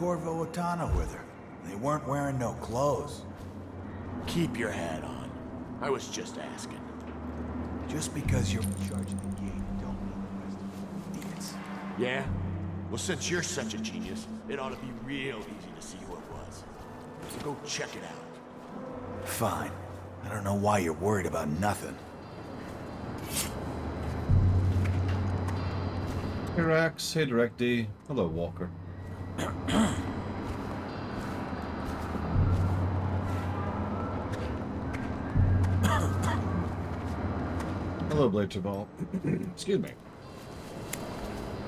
Corvo Otana with her. They weren't wearing no clothes. Keep your hat on. I was just asking. Just because you're in charge of the gate, don't mean the rest of them idiots. Yeah? Well, since you're such a genius, it ought to be real easy to see who it was. So go check it out. Fine. I don't know why you're worried about nothing. Hey Rax, hey Direct D. Hello Walker. Hello Blade Ball. Excuse me.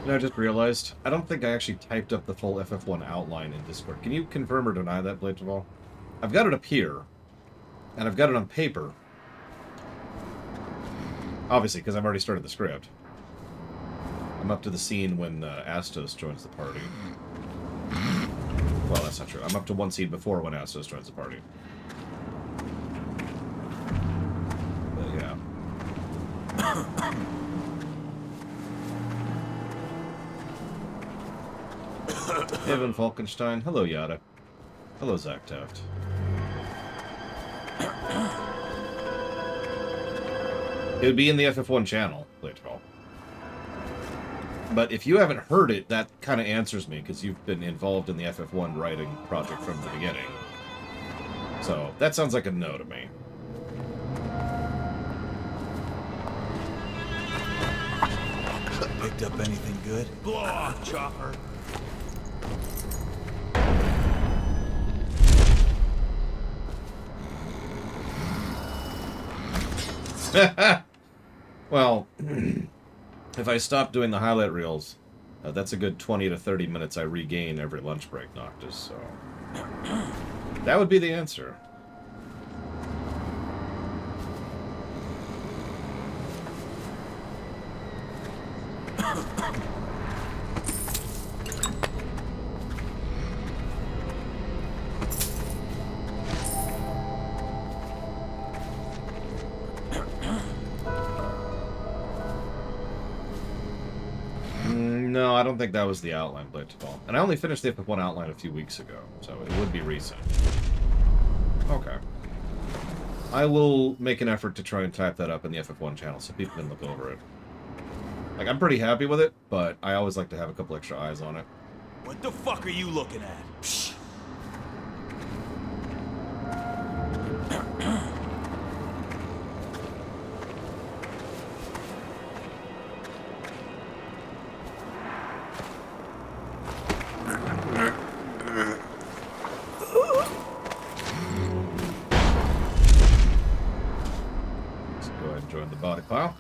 You know, I just realized, I don't think I actually typed up the full FF1 outline in Discord. Can you confirm or deny that, Blade Ball? I've got it up here, and I've got it on paper. Obviously, because I've already started the script. I'm up to the scene when Astos joins the party. Well, that's not true. I'm up to one scene before when Astos joins the party. But yeah. Evan Falkenstein. Hello, Yada. Hello, Zach Taft. It would be in the FF1 channel, later on. But if you haven't heard it, that kind of answers me, because you've been involved in the FF1 writing project from the beginning. So, that sounds like a no to me. Picked up anything good? Blow off, Chopper! Well, if I stop doing the highlight reels, that's a good 20 to 30 minutes I regain every lunch break, Noctis, so... that would be the answer. No, I don't think that was the outline, Blade to Ball. And I only finished the FF1 outline a few weeks ago, so it would be recent. Okay. I will make an effort to try and type that up in the FF1 channel so people can look over it. Like, I'm pretty happy with it, but I always like to have a couple extra eyes on it. What the fuck are you looking at? Psh. Let's go ahead and join the body pile.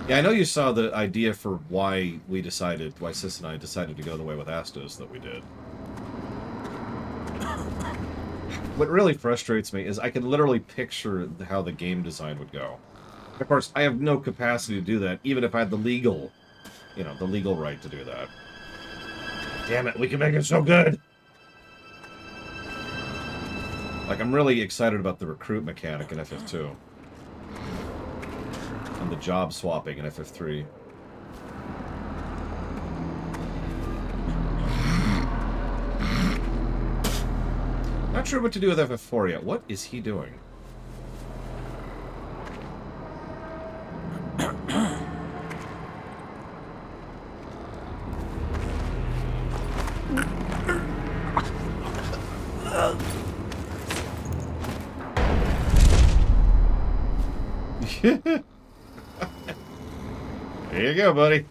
Yeah, I know you saw the idea for why Sis and I decided to go the way with Astos that we did. What really frustrates me is I can literally picture how the game design would go. Of course, I have no capacity to do that, even if I had the legal, the legal right to do that. Damn it, we can make it so good! Like, I'm really excited about the recruit mechanic in FF2. And the job swapping in FF3. Not sure what to do with FF4 yet. What is he doing? Here you go, buddy.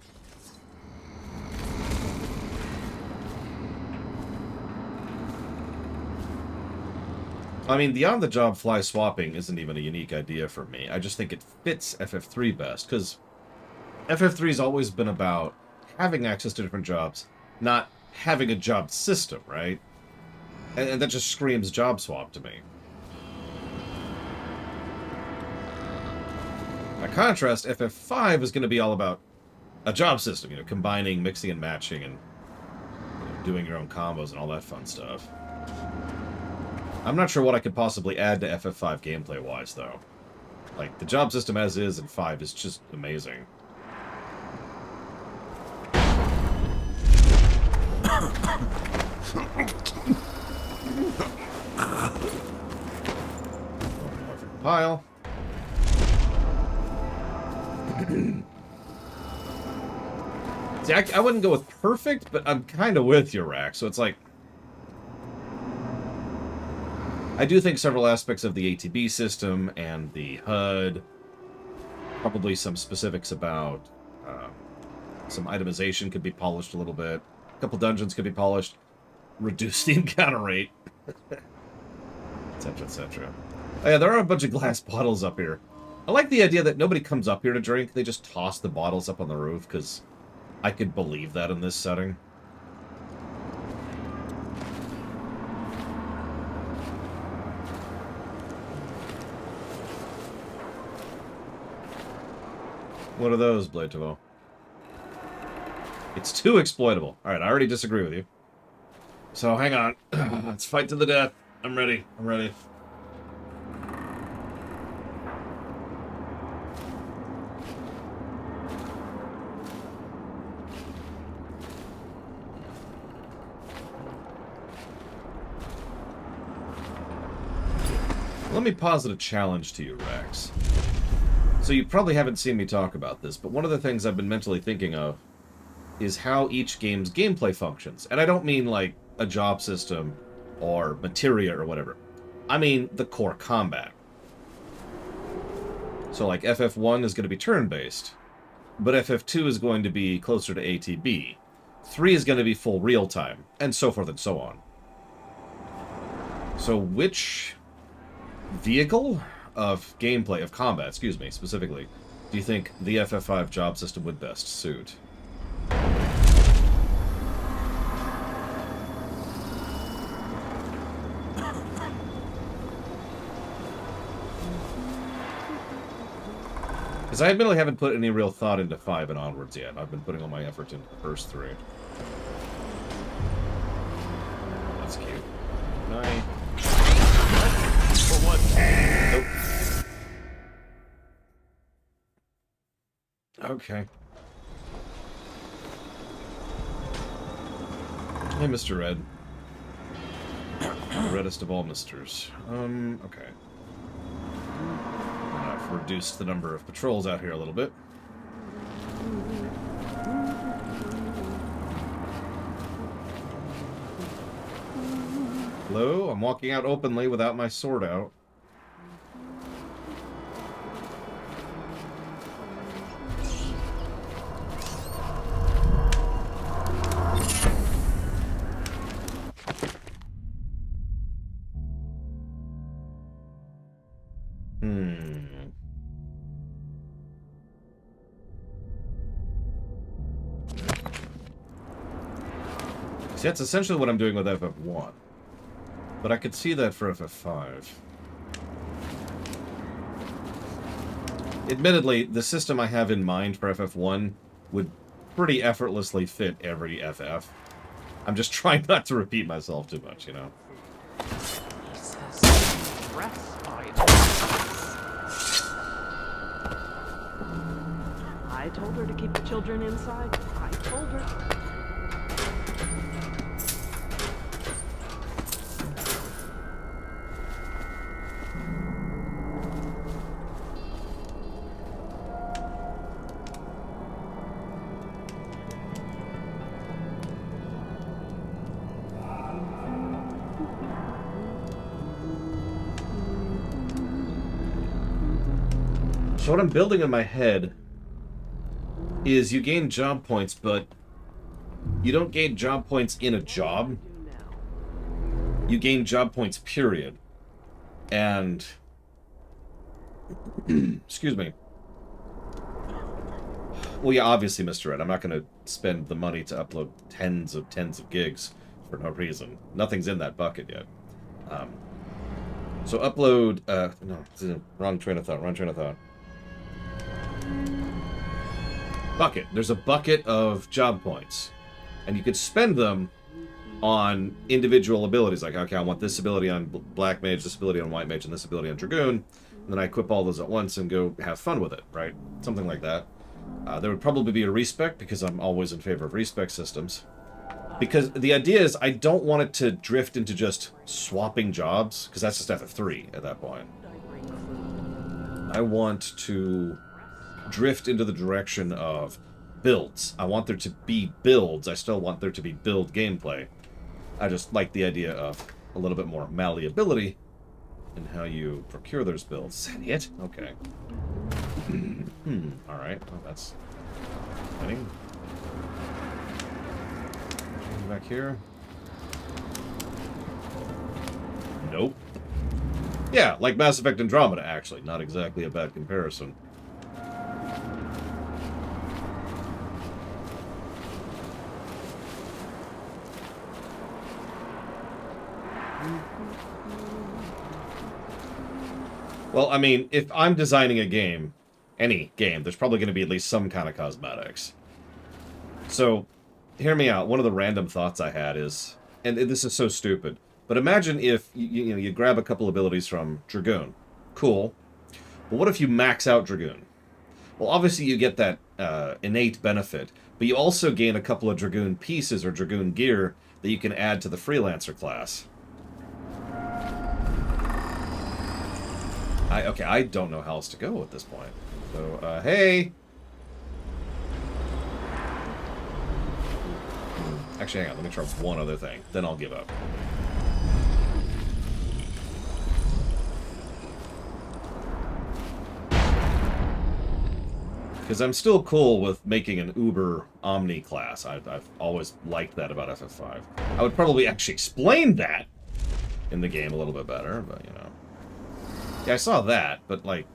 I mean, the on-the-job fly swapping isn't even a unique idea for me. I just think it fits FF3 best, because FF3's always been about having access to different jobs, not having a job system, right? And that just screams job swap to me. By contrast, FF5 is going to be all about a job system, combining, mixing, and matching, and doing your own combos and all that fun stuff. I'm not sure what I could possibly add to FF5 gameplay-wise, though. Like, the job system as is in 5 is just amazing. Pile. See, I wouldn't go with perfect, but I'm kind of with you, Rack. So it's like... I do think several aspects of the ATB system and the HUD, probably some specifics about some itemization could be polished a little bit. A couple dungeons could be polished. Reduce the encounter rate. Etc., etc. Oh yeah, there are a bunch of glass bottles up here. I like the idea that nobody comes up here to drink. They just toss the bottles up on the roof, because I could believe that in this setting. What are those, Blatavo? It's too exploitable. Alright, I already disagree with you. So, hang on. Let's fight to the death. I'm ready. I'm ready. Let me posit a challenge to you, Rex. So you probably haven't seen me talk about this, but one of the things I've been mentally thinking of is how each game's gameplay functions. And I don't mean like a job system or materia or whatever. I mean the core combat. So like FF1 is going to be turn-based, but FF2 is going to be closer to ATB. 3 is going to be full real-time, and so forth and so on. So which vehicle of gameplay, of combat, excuse me, specifically, do you think the FF5 job system would best suit? Because I admittedly haven't put any real thought into 5 and onwards yet. I've been putting all my effort into the first 3. That's cute. Nice. For what? Nope. Okay. Hey, Mr. Red. The reddest of all misters. Okay. I've reduced the number of patrols out here a little bit. Hello? I'm walking out openly without my sword out. See, that's essentially what I'm doing with FF1. But I could see that for FF5. Admittedly, the system I have in mind for FF1 would pretty effortlessly fit every FF. I'm just trying not to repeat myself too much, you know? I told her to keep the children inside. I told her. So what I'm building in my head is you gain job points, but you don't gain job points in a job. You gain job points, period. And... excuse me. Well, yeah, obviously, Mr. Red, I'm not going to spend the money to upload tens of gigs for no reason. Nothing's in that bucket yet. So upload... no, wrong train of thought. Bucket. There's a bucket of job points. And you could spend them on individual abilities. Like, okay, I want this ability on Black Mage, this ability on White Mage, and this ability on Dragoon. And then I equip all those at once and go have fun with it, right? Something like that. There would probably be a respec, because I'm always in favor of respec systems. Because the idea is I don't want it to drift into just swapping jobs, because that's just FF3 at that point. I want to drift into the direction of builds. I want there to be builds. I still want there to be build gameplay. I just like the idea of a little bit more malleability in how you procure those builds. Is that it? Okay. Alright. Well, that's exciting. Back here. Nope. Yeah, like Mass Effect Andromeda, actually. Not exactly a bad comparison. Well, I mean, if I'm designing a game, any game, there's probably going to be at least some kind of cosmetics. So, hear me out. One of the random thoughts I had is, and this is so stupid, but imagine if you grab a couple abilities from Dragoon. Cool. But what if you max out Dragoon? Well, obviously you get that innate benefit, but you also gain a couple of Dragoon pieces or Dragoon gear that you can add to the Freelancer class. Okay, I don't know how else to go at this point. So, hey! Actually, hang on, let me try one other thing, then I'll give up. Because I'm still cool with making an Uber Omni class. I've always liked that about FF5. I would probably actually explain that in the game a little bit better, but, you know. Yeah, I saw that, but, like...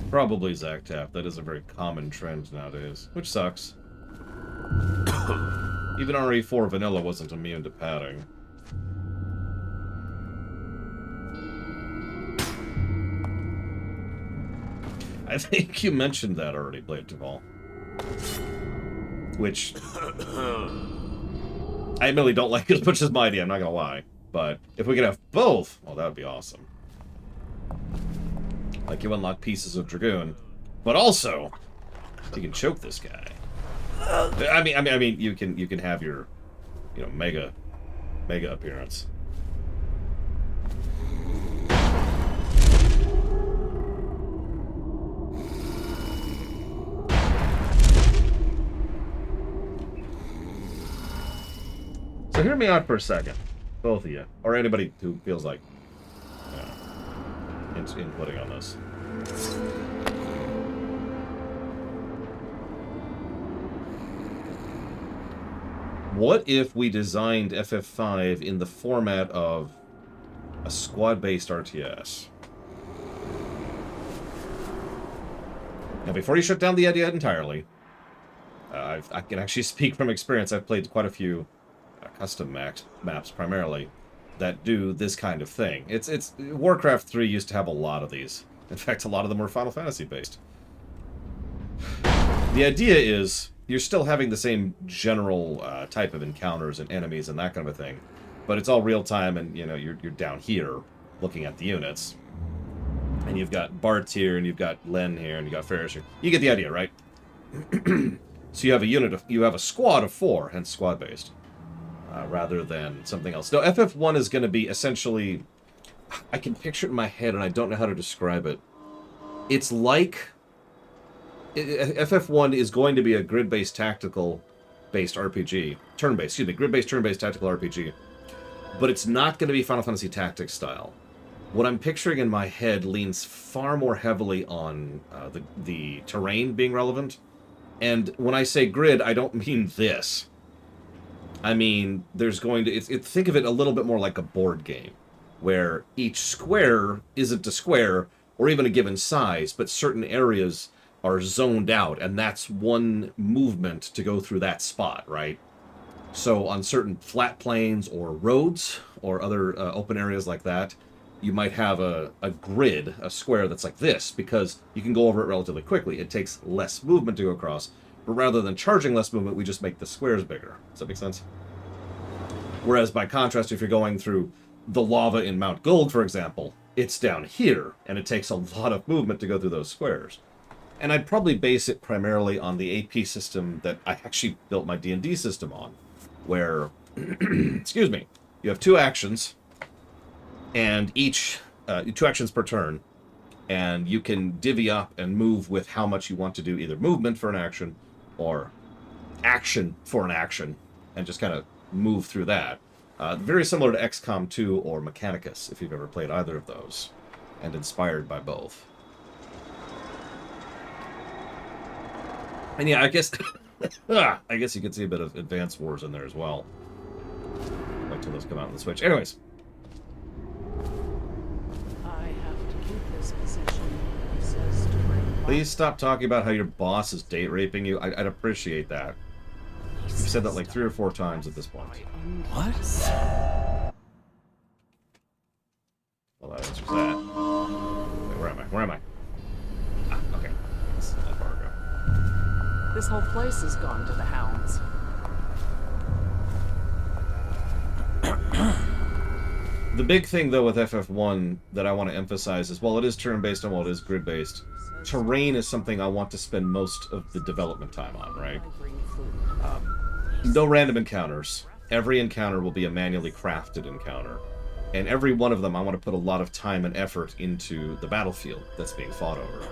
Probably Zactap. That is a very common trend nowadays, which sucks. Even RE4 Vanilla wasn't immune to padding. I think you mentioned that already, Blade Duval. Which... I admittedly don't like as much as Mighty, I'm not gonna lie. But if we could have both, well, that would be awesome. Like, you unlock pieces of Dragoon, but also you can choke this guy. I mean, you can have your, you know, mega appearance. So hear me out for a second, both of you, or anybody who feels like, you know, inputting on this. What if we designed FF5 in the format of a squad-based RTS? Now, before you shut down the idea entirely, I can actually speak from experience. I've played quite a few custom maps, primarily, that do this kind of thing. It's Warcraft 3 used to have a lot of these. In fact, a lot of them were Final Fantasy based. The idea is you're still having the same general type of encounters and enemies and that kind of a thing, but it's all real time, and you know you're down here looking at the units, and you've got Bart here, and you've got Len here, and you got Ferris here. You get the idea, right? So you have a squad of 4, hence squad based. Rather than something else. No, FF1 is going to be essentially... I can picture it in my head, and I don't know how to describe it. It's like... FF1 is going to be a grid-based tactical-based RPG. Turn-based, excuse me. Grid-based, turn-based tactical RPG. But it's not going to be Final Fantasy Tactics style. What I'm picturing in my head leans far more heavily on the terrain being relevant. And when I say grid, I don't mean this. I mean, there's going to... think of it a little bit more like a board game, where each square isn't a square, or even a given size, but certain areas are zoned out, and that's one movement to go through that spot, right? So on certain flat plains or roads or other open areas like that, you might have a grid, a square that's like this, because you can go over it relatively quickly. It takes less movement to go across, but rather than charging less movement, we just make the squares bigger. Does that make sense? Whereas by contrast, if you're going through the lava in Mount Gold, for example, it's down here, and it takes a lot of movement to go through those squares. And I'd probably base it primarily on the AP system that I actually built my D&D system on, where, excuse me, you have 2 actions, and each, 2 actions per turn, and you can divvy up and move with how much you want to do, either movement for an action, or action for an action, and just kind of move through that. Very similar to XCOM 2 or Mechanicus, if you've ever played either of those, and inspired by both. And yeah, I guess I guess you could see a bit of Advance Wars in there as well. Wait till those come out on the Switch. Anyways. I have to keep this position, he says to bring Please stop talking about how your boss is date raping you. I'd appreciate that. You've said that like 3 or 4 times at this point. What? Well, that answers that. Wait, where am I? Where am I? Ah, okay. This is not far ago. This whole place has gone to the hounds. The big thing, though, with FF1 that I want to emphasize is, while it is turn-based and while it is grid-based, terrain is something I want to spend most of the development time on, right? No random encounters. Every encounter will be a manually crafted encounter. And every one of them, I want to put a lot of time and effort into the battlefield that's being fought over.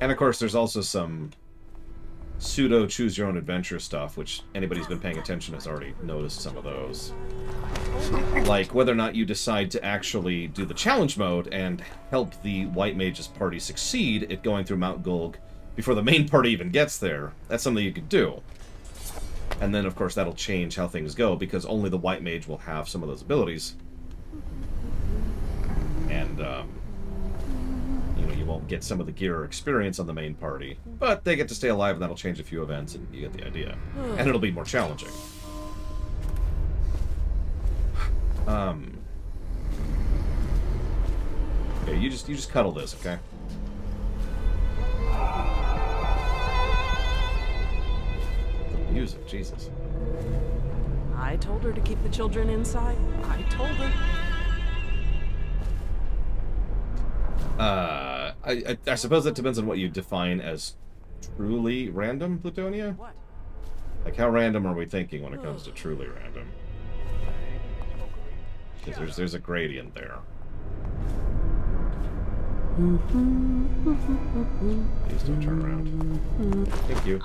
And of course, there's also some pseudo choose-your-own-adventure stuff, which anybody who's been paying attention has already noticed some of those. Like whether or not you decide to actually do the challenge mode and help the White Mage's party succeed at going through Mount Gulg before the main party even gets there. That's something you could do. And then, of course, that'll change how things go, because only the White Mage will have some of those abilities. And, you know, you won't get some of the gear or experience on the main party. But they get to stay alive, and that'll change a few events, and you get the idea. And it'll be more challenging. Okay, you just cuddle this, okay? The music, Jesus. I told her to keep the children inside. I told her. I suppose that depends on what you define as truly random, Plutonia? What? Like, how random are we thinking when it comes to truly random? Because there's a gradient there. Please don't turn around. Thank you.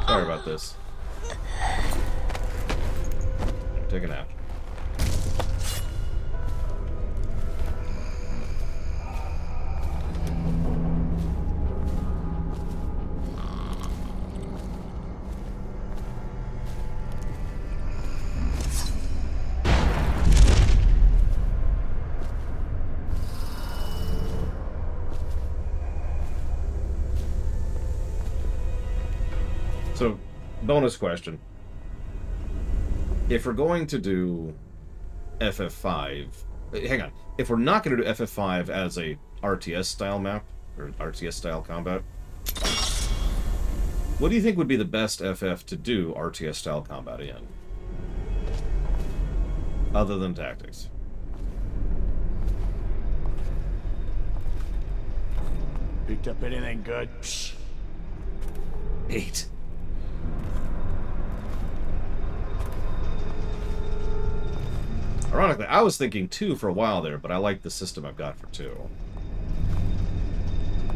Sorry about this. Take a nap. So, bonus question. If we're going to do FF5... Hang on. If we're not going to do FF5 as a RTS-style map, or RTS-style combat, what do you think would be the best FF to do RTS-style combat in? Other than tactics. Picked up anything good? 8. Ironically, I was thinking 2 for a while there, but I like the system I've got for 2.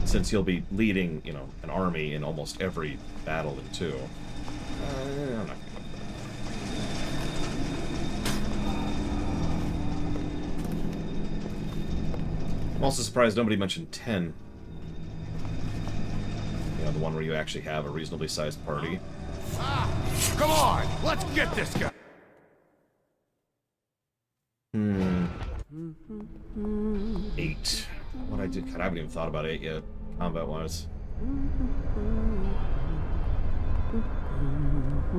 Since you'll be leading, you know, an army in almost every battle in 2. I'm not gonna go for that. I'm also surprised nobody mentioned 10. one where you actually have a reasonably sized party. Come on, let's get this guy. Hmm. 8. What I did? God, I haven't even thought about 8 yet, combat-wise.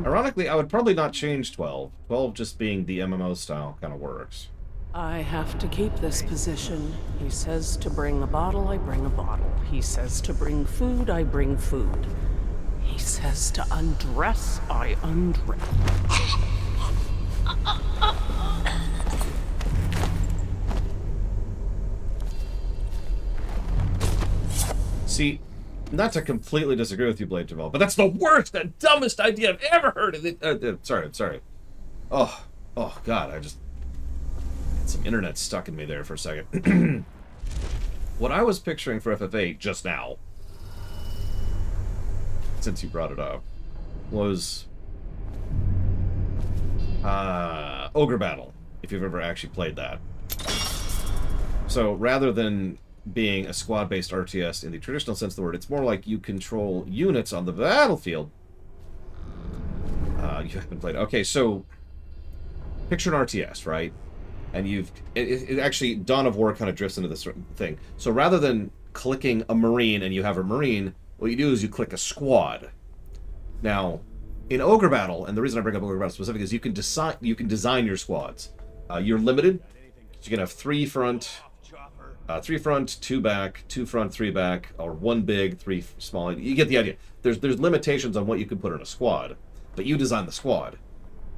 Ironically, I would probably not change 12. 12 just being the MMO style kind of works. I have to keep this position. He says to bring a bottle, I bring a bottle. He says to bring food, I bring food. He says to undress, I undress. See, not to completely disagree with you, Blade Javel, but that's the worst and dumbest idea I've ever heard of it. Sorry. Oh, God, I just had some internet stuck in me there for a second. What I was picturing for FF8 just now, since you brought it up, was Ogre Battle, if you've ever actually played that. So rather than being a squad-based RTS in the traditional sense of the word, it's more like you control units on the battlefield. You haven't played. Okay, so picture an RTS, right? And it actually, Dawn of War kind of drifts into this thing. So rather than clicking a Marine and you have a Marine, what you do is you click a squad. Now, in Ogre Battle, and the reason I bring up Ogre Battle specifically is you can design your squads. You're limited, so you can have 3 front, 2 back, 2 front, 3 back, or 1 big, 3 small. You get the idea. There's limitations on what you can put in a squad, but you design the squad.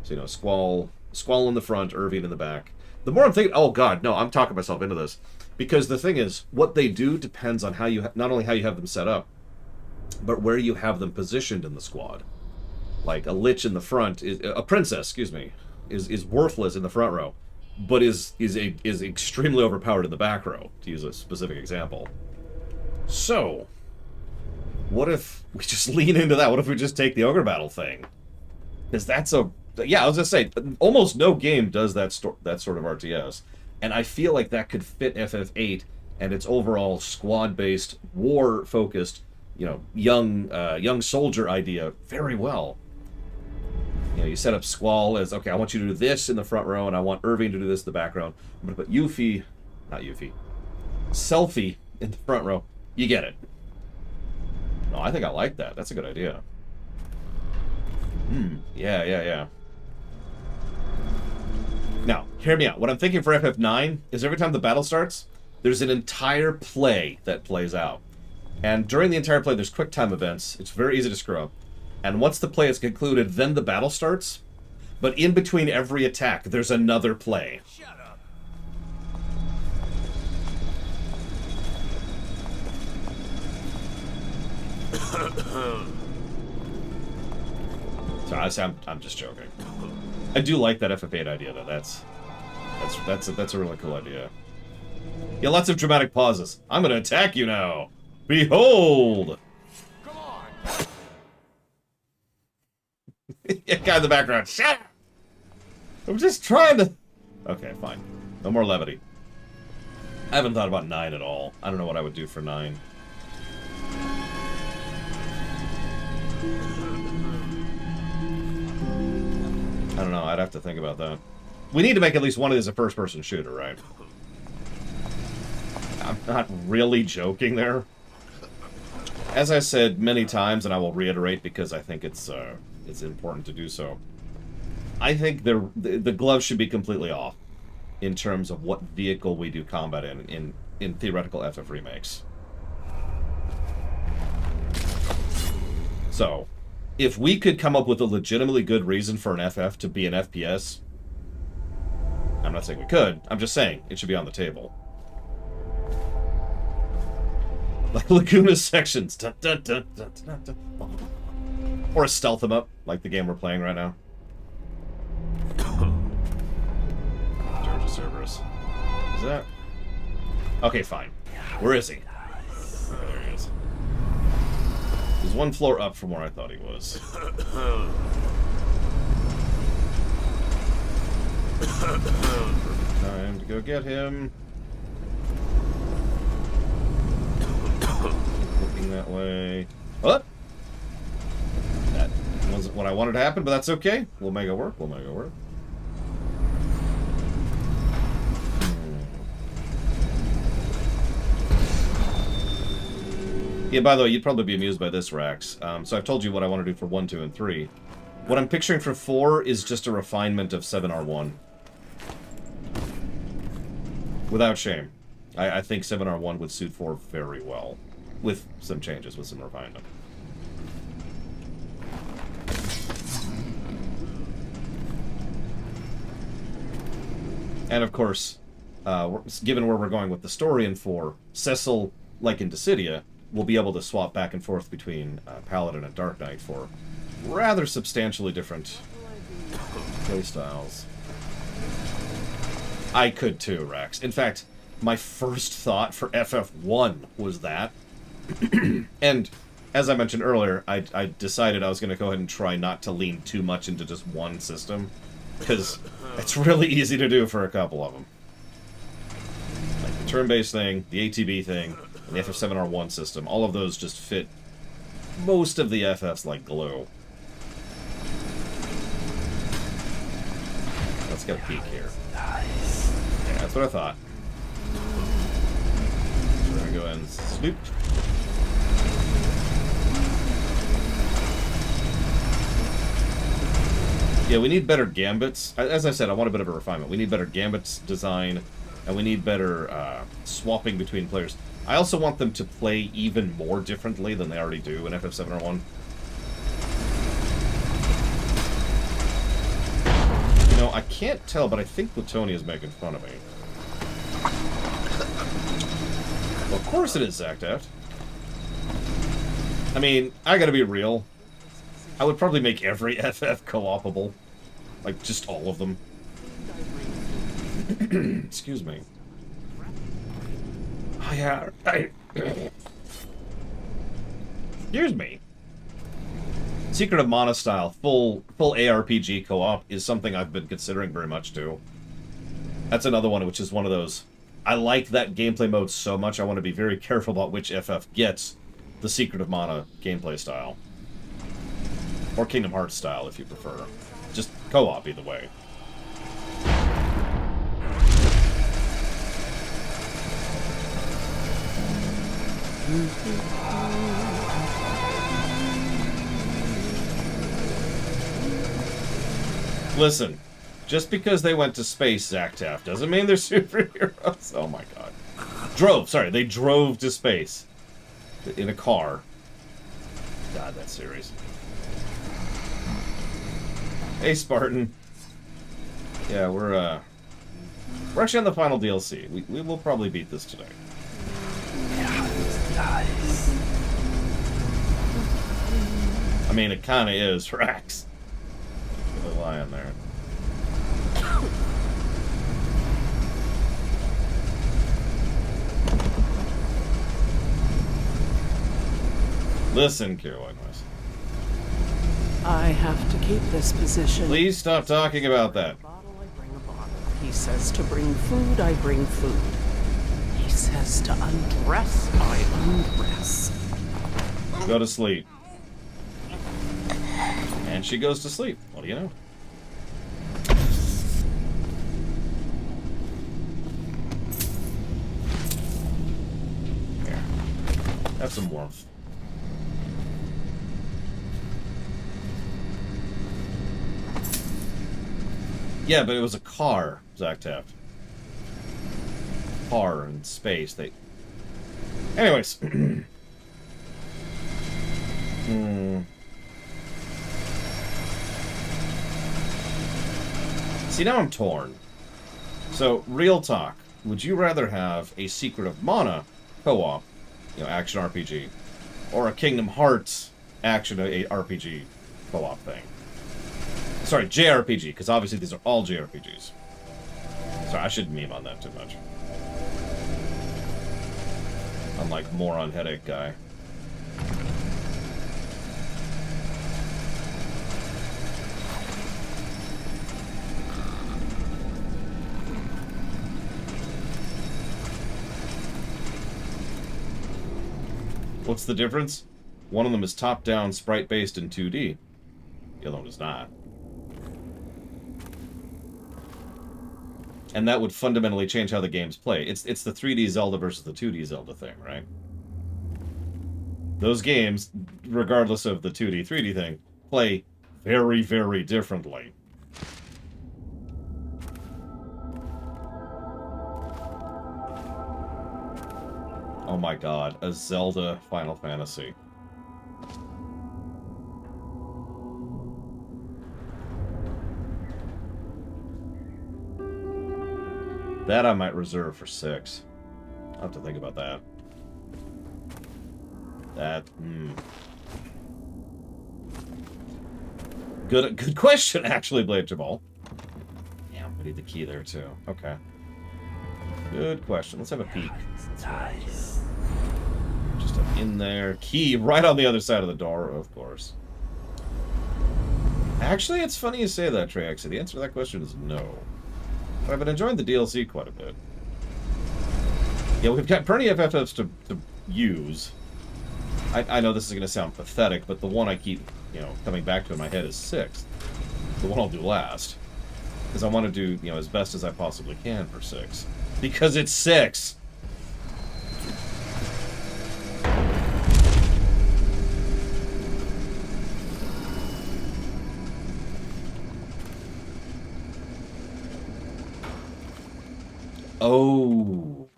So, you know, Squall in the front, Irving in the back. The more I'm thinking, oh God, no, I'm talking myself into this, because the thing is, what they do depends on how you not only how you have them set up, but where you have them positioned in the squad. Like a lich in the front, a princess, excuse me, is worthless in the front row, but is extremely overpowered in the back row, to use a specific example. So, what if we just lean into that? What if we just take the Ogre Battle thing? Because that's yeah, I was gonna say, almost no game does that sort of RTS, and I feel like that could fit FF8 and its overall squad-based, war-focused, you know, young soldier idea very well. You know, you set up Squall as, okay, I want you to do this in the front row, and I want Irving to do this in the back row. I'm gonna put Selfie in the front row. You get it. No, I think I like that. That's a good idea. Yeah. Now, hear me out. What I'm thinking for FF9 is every time the battle starts, there's an entire play that plays out. And during the entire play, there's quick time events. It's very easy to screw up. And once the play is concluded, then the battle starts. But in between every attack, there's another play. Shut up. Sorry, I'm just joking. I do like that FF8 idea, though. That's a really cool idea. Yeah, lots of dramatic pauses. I'm gonna attack you now. Behold! Come on. Guy in the background. Shut up! I'm just trying to... Okay, fine. No more levity. I haven't thought about 9 at all. I don't know what I would do for 9. I don't know. I'd have to think about that. We need to make at least one of these a first-person shooter, right? I'm not really joking there. As I said many times, and I will reiterate because I think it's important to do so, I think the gloves should be completely off in terms of what vehicle we do combat in theoretical FF remakes. So, if we could come up with a legitimately good reason for an FF to be an FPS, I'm not saying we could, I'm just saying it should be on the table. Like Laguna sections. Dun, dun, dun, dun, dun, dun. Or a stealth 'em up, like the game we're playing right now. Georgia Cerberus. Is that? Okay, fine. Where is he? Okay, there he is. He's one floor up from where I thought he was. Perfect time to go get him. Looking that way. What? wasn't what I wanted to happen, but that's okay. We'll make it work. We'll make it work. Yeah, by the way, you'd probably be amused by this, Rax. So I've told you what I want to do for 1, 2, and 3. What I'm picturing for 4 is just a refinement of 7R1. Without shame. I think 7R1 would suit 4 very well. With some changes, with some refinement. And of course, given where we're going with the story in 4, Cecil, like in Dissidia, will be able to swap back and forth between Paladin and Dark Knight for rather substantially different playstyles. I could too, Rax. In fact, my first thought for FF1 was that. And as I mentioned earlier, I decided I was going to go ahead and try not to lean too much into just one system, because it's really easy to do for a couple of them. Like the turn-based thing, the ATB thing, and the FF7R1 system, all of those just fit most of the FFs like glue. Let's get a peek here. Yeah, that's what I thought. So we're going to go ahead and snoop. Yeah, we need better gambits. As I said, I want a bit of a refinement. We need better gambits design, and we need better swapping between players. I also want them to play even more differently than they already do in FF7R1. You know, I can't tell, but I think Plutonia's is making fun of me. Well, of course it is, Zactaft. I mean, I gotta be real. I would probably make every FF co-opable. Like, just all of them. Excuse me. Oh, yeah. Excuse me. Secret of Mana style, full ARPG co-op is something I've been considering very much, too. That's another one, which is one of those... I like that gameplay mode so much, I want to be very careful about which FF gets the Secret of Mana gameplay style. Or Kingdom Hearts style, if you prefer. Just co-op, either way. Listen, just because they went to space, Zactaft, doesn't mean they're superheroes. Oh my god. They drove to space. In a car. God, that series. Hey, Spartan. Yeah, we're actually on the final DLC. We will probably beat this today. I mean, it kind of is, Rax. There's a lion there. Listen, Kira. I have to keep this position. Please stop talking about that. He says to bring food, I bring food. He says to undress, I undress. Go to sleep. And she goes to sleep. What do you know? Here. Have some warmth. Yeah, but it was a car, Zactaft. Car in space. Anyways. See, now I'm torn. So, real talk. Would you rather have a Secret of Mana co-op, action RPG, or a Kingdom Hearts action RPG co-op thing? Sorry, JRPG, because obviously these are all JRPGs. Sorry, I shouldn't meme on that too much. Unlike moron headache guy. What's the difference? One of them is top-down, sprite-based in 2D. The other one does not. And that would fundamentally change how the games play. It's the 3D Zelda versus the 2D Zelda thing, right? Those games, regardless of the 2D, 3D thing, play very, very differently. Oh my god, a Zelda Final Fantasy. That I might reserve for 6. I'll have to think about that. Good question, actually, Blade Jabal. Damn, I need the key there, too. Okay. Good question. Let's have a peek. Nice. Just in there. Key right on the other side of the door, of course. Actually, it's funny you say that, Treyx. The answer to that question is no. But I've been enjoying the DLC quite a bit. Yeah, we've got plenty of FFs to use. I know this is going to sound pathetic, but the one I keep, coming back to in my head is 6. The one I'll do last. Because I want to do, as best as I possibly can for 6. Because it's 6! Oh.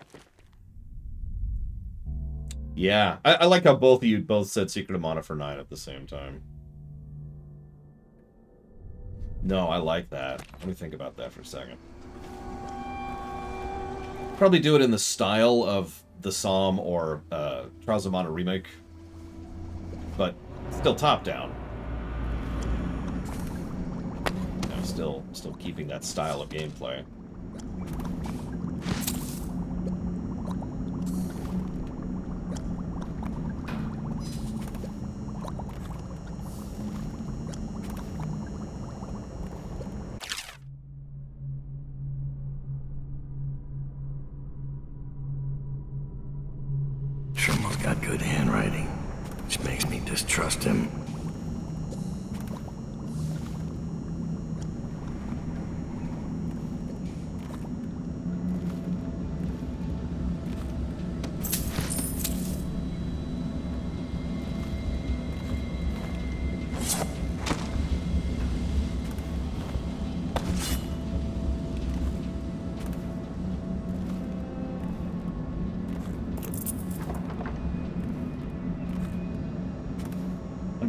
Yeah. I like how both of you said Secret of Mana for 9 at the same time. No, I like that. Let me think about that for a second. Probably do it in the style of the Psalm or Trials of Mana Remake. But still top-down. Still keeping that style of gameplay. Sherman's got good handwriting, which makes me distrust him.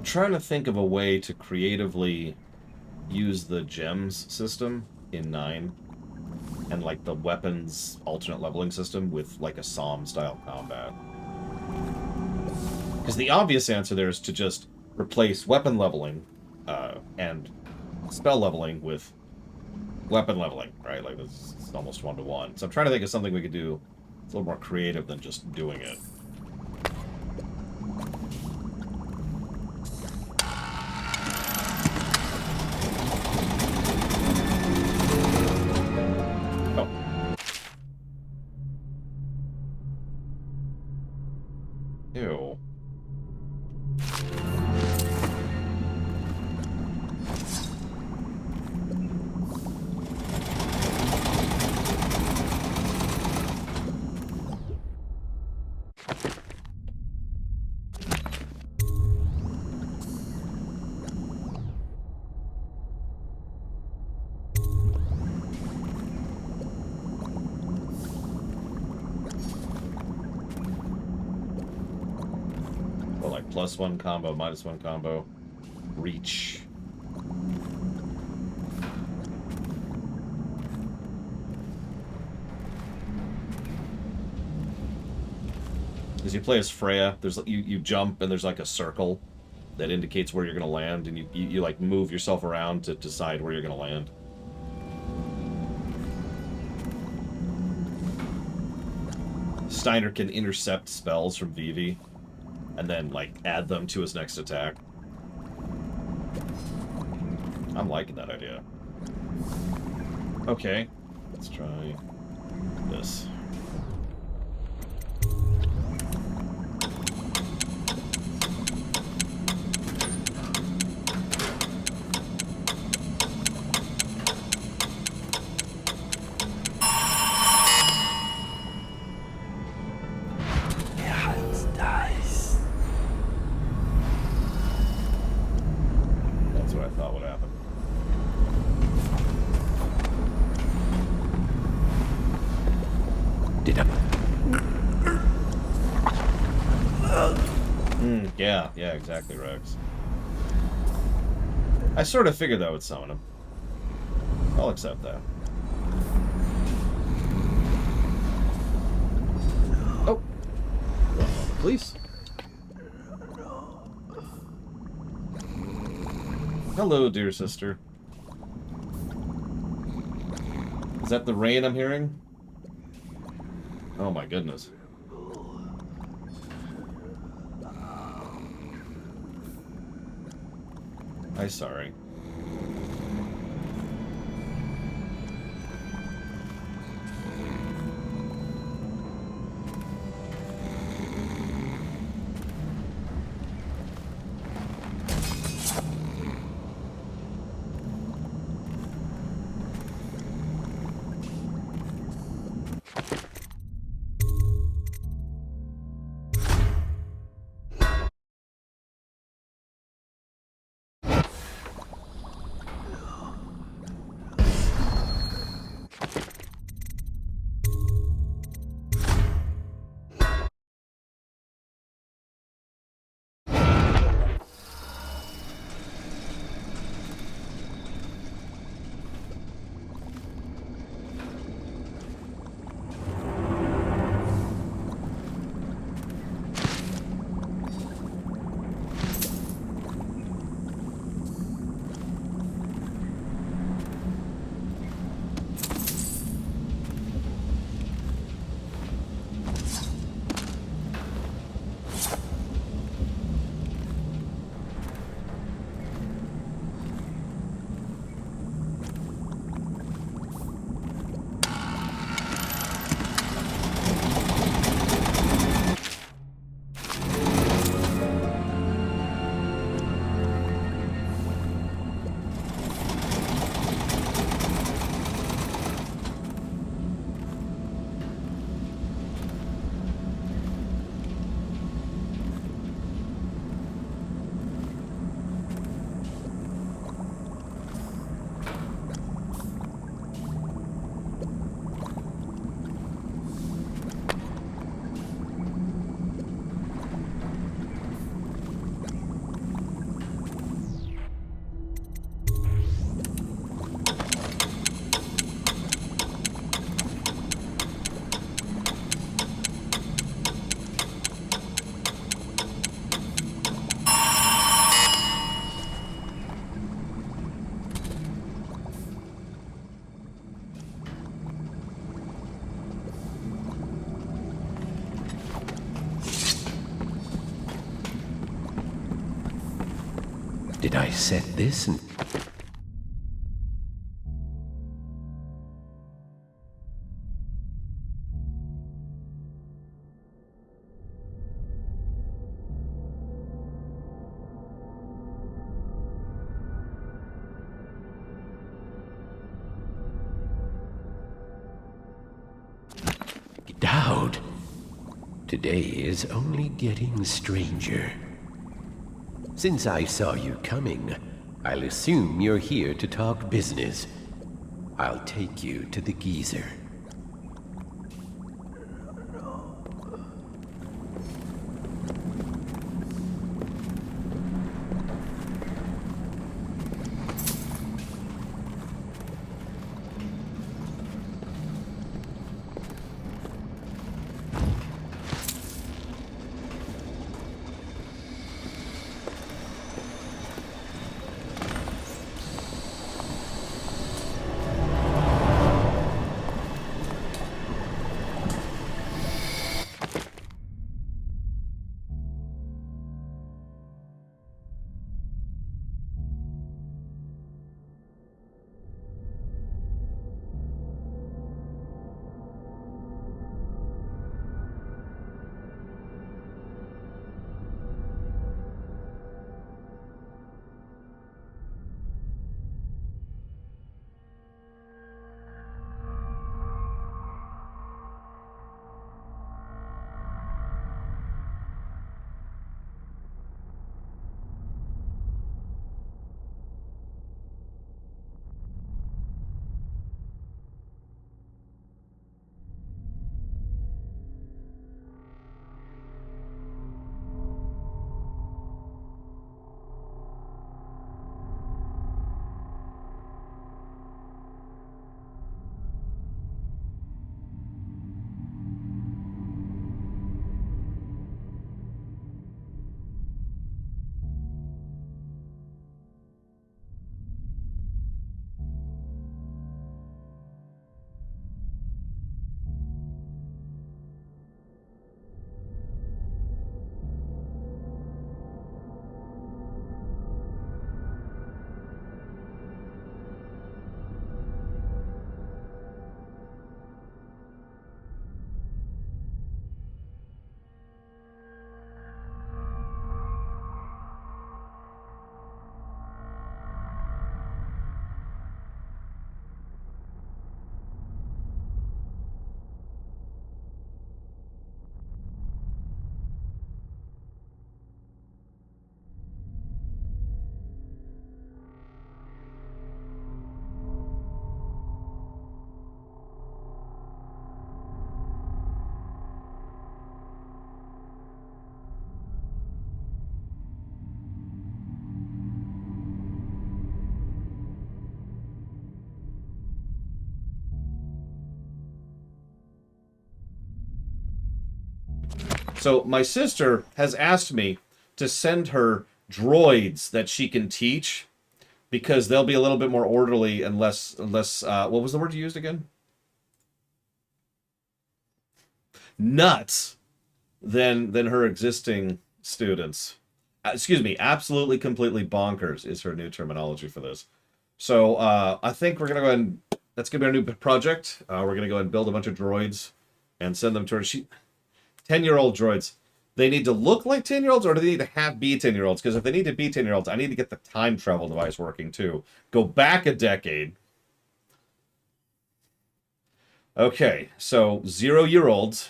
Trying to think of a way to creatively use the gems system in 9 and like the weapons alternate leveling system with like a Psalm style combat. Because the obvious answer there is to just replace weapon leveling and spell leveling with weapon leveling, right? Like it's almost 1-to-1. So I'm trying to think of something we could do that's a little more creative than just doing it. Ew. +1 combo, -1 combo, reach. As you play as Freya, there's you jump and there's like a circle that indicates where you're gonna land, and you like move yourself around to decide where you're gonna land. Steiner can intercept spells from Vivi and then, like, add them to his next attack. I'm liking that idea. Okay, let's try this. Yeah, exactly, Rex. I sort of figured that would summon him. I'll accept that. Oh! Please. Hello, dear sister. Is that the rain I'm hearing? Oh my goodness. I'm sorry. Did I set this and... Dowd, today is only getting stranger. Since I saw you coming, I'll assume you're here to talk business. I'll take you to the geyser. So my sister has asked me to send her droids that she can teach, because they'll be a little bit more orderly and less what was the word you used again? Nuts than her existing students. Excuse me, absolutely completely bonkers is her new terminology for this. So I think we're gonna go ahead and that's gonna be our new project. We're gonna go ahead and build a bunch of droids and send them to her. 10-year-old droids. They need to look like 10-year-olds, or do they need to be 10-year-olds? Because if they need to be 10-year-olds, I need to get the time travel device working too. Go back a decade. Okay, so 0-year-olds.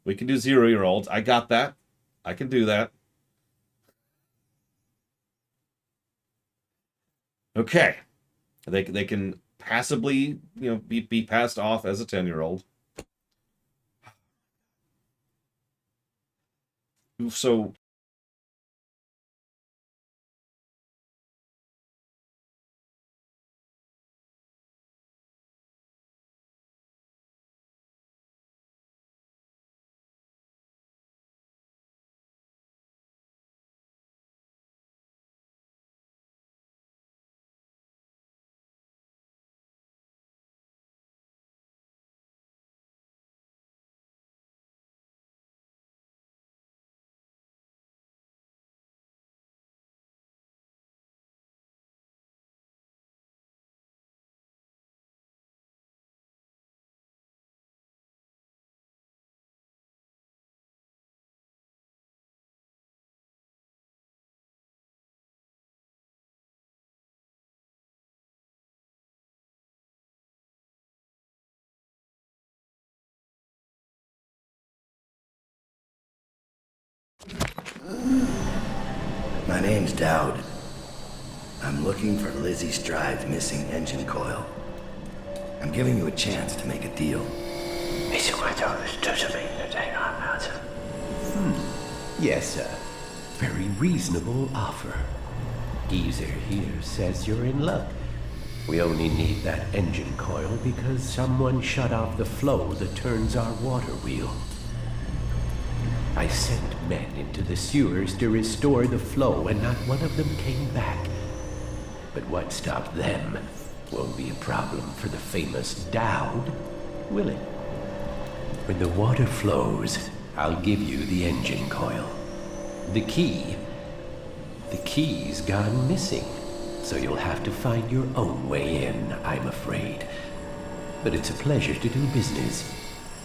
We can do 0-year-olds. I got that. I can do that. Okay. They can passably, be passed off as a 10-year-old. So My name's Dowd. I'm looking for Lizzie Stride's missing engine coil. I'm giving you a chance to make a deal. Yes, sir. Very reasonable offer. Geezer here says you're in luck. We only need that engine coil because someone shut off the flow that turns our water wheel. I sent men into the sewers to restore the flow, and not one of them came back. But what stopped them won't be a problem for the famous Dowd, will it? When the water flows, I'll give you the engine coil. The key's gone missing, so you'll have to find your own way in, I'm afraid. But it's a pleasure to do business,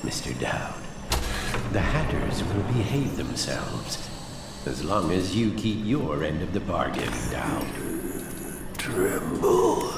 Mr. Dowd. The Hatters will behave themselves, as long as you keep your end of the bargain, Dowd. Tremble.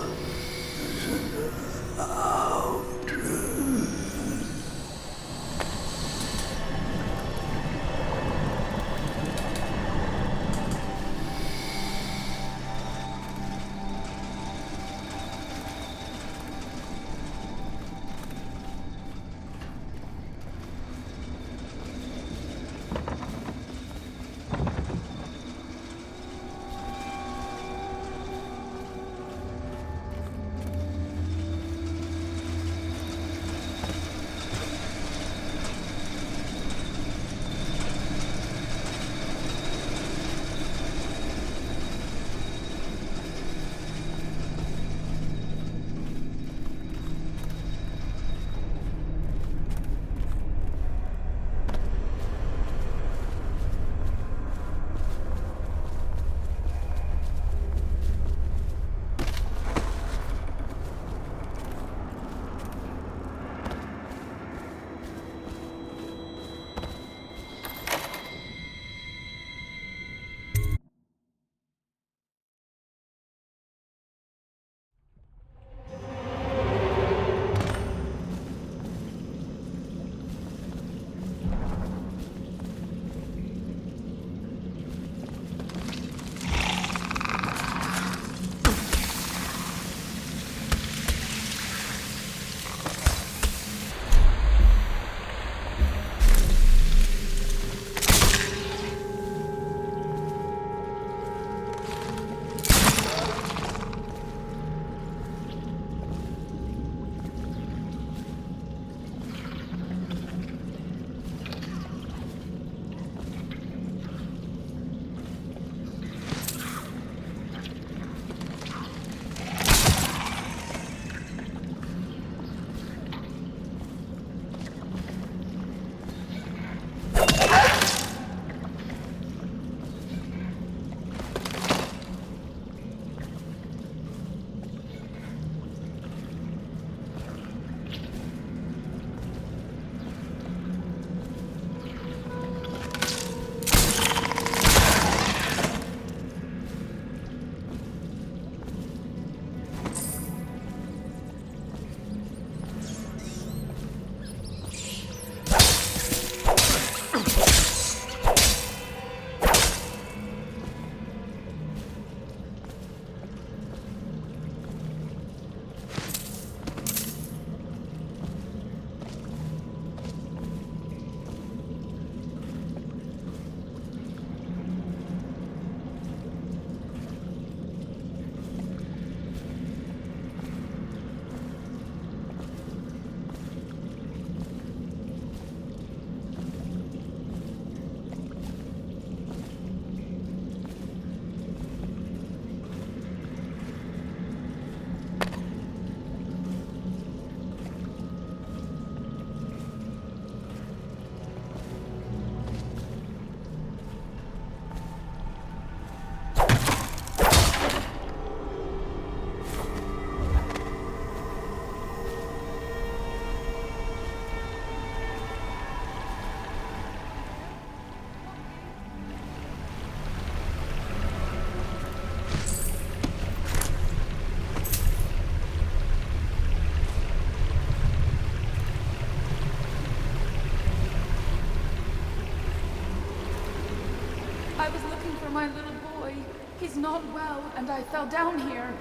my little boy. He's not well, and I fell down here.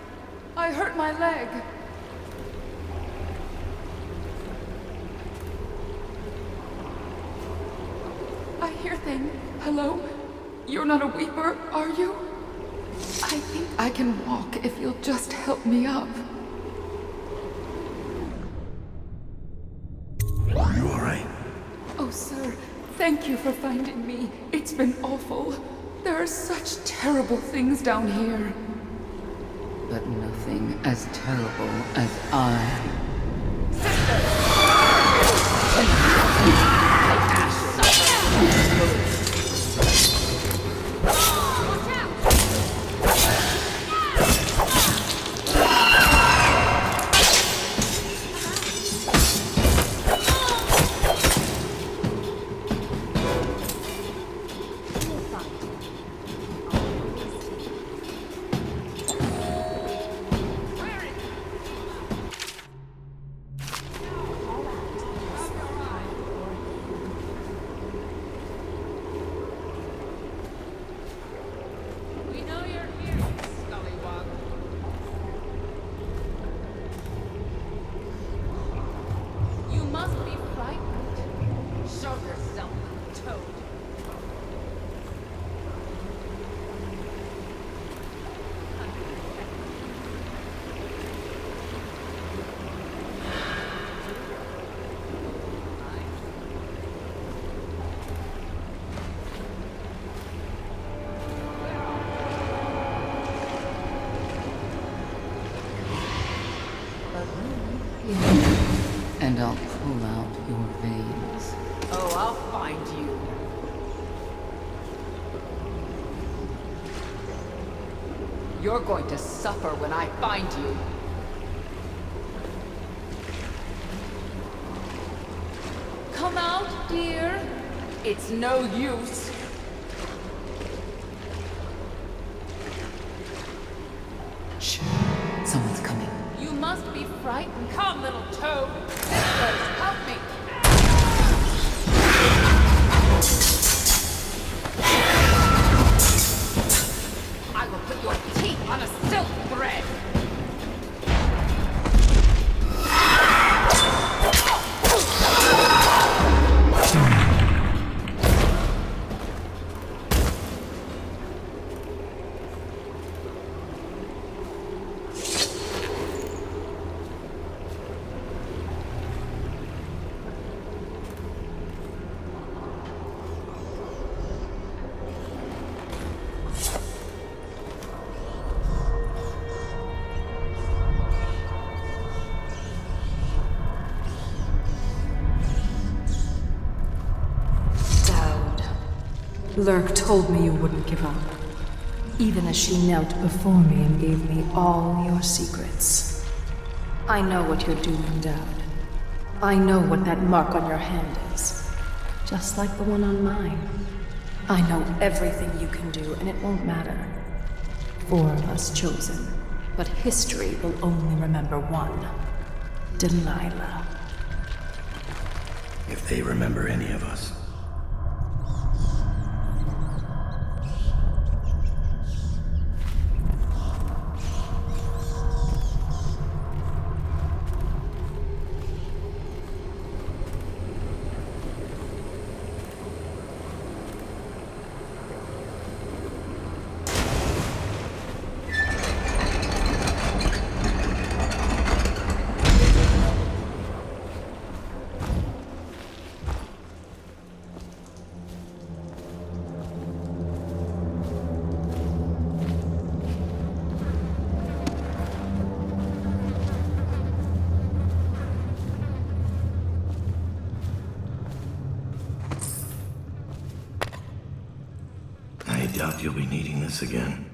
I hurt my leg. I hear things. Hello? You're not a weeper, are you? I think I can walk if you'll just help me up. Are you alright? Oh, sir, thank you for finding me. It's been awful. There are such terrible things down here. But nothing as terrible as I. And I'll pull out your veins. Oh, I'll find you. You're going to suffer when I find you. Come out, dear. It's no use. Shh. Someone's coming. You must be frightened. Come, little toad. Sisters, help me. I will put your teeth on a silk thread. Lurk told me you wouldn't give up, even as she knelt before me and gave me all your secrets. I know what you're doing, Dowd. I know what that mark on your hand is, just like the one on mine. I know everything you can do, and it won't matter. 4 of us chosen, but history will only remember one. Delilah. If they remember any of us. I doubt you'll be needing this again.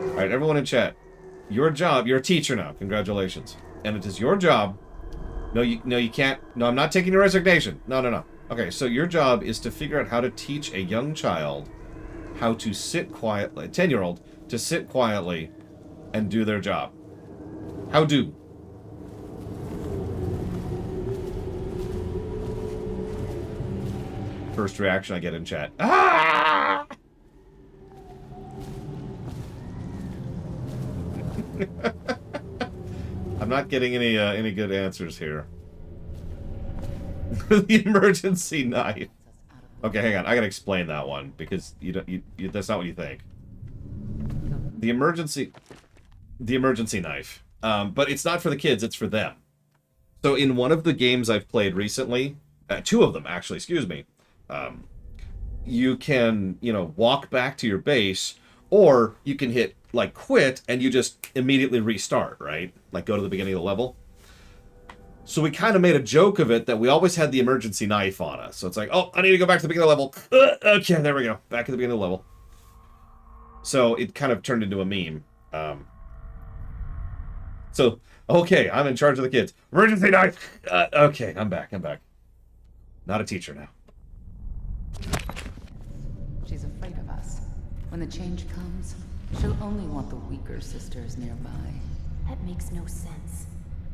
Alright, everyone in chat. Your job, you're a teacher now. Congratulations. And it is your job No, you can't. No, I'm not taking your resignation. No. Okay, so your job is to figure out how to teach a young child how to sit quietly, a 10-year-old, to sit quietly and do their job. How do? First reaction I get in chat. Ah! I'm not getting any good answers here. The emergency knife. Okay, hang on. I gotta explain that one because that's not what you think. The emergency knife. But it's not for the kids. It's for them. So in one of the games I've played recently, 2 of them actually. Excuse me. You can walk back to your base, or you can hit like quit and you just immediately restart, right? Like go to the beginning of the level. So we kind of made a joke of it that we always had the emergency knife on us. So it's like, oh, I need to go back to the beginning of the level. Okay, there we go. Back at the beginning of the level. So it kind of turned into a meme. So, okay, I'm in charge of the kids. Emergency knife! Okay, I'm back. Not a teacher now. She's afraid of us. When the change comes, she'll only want the weaker sisters nearby. That makes no sense.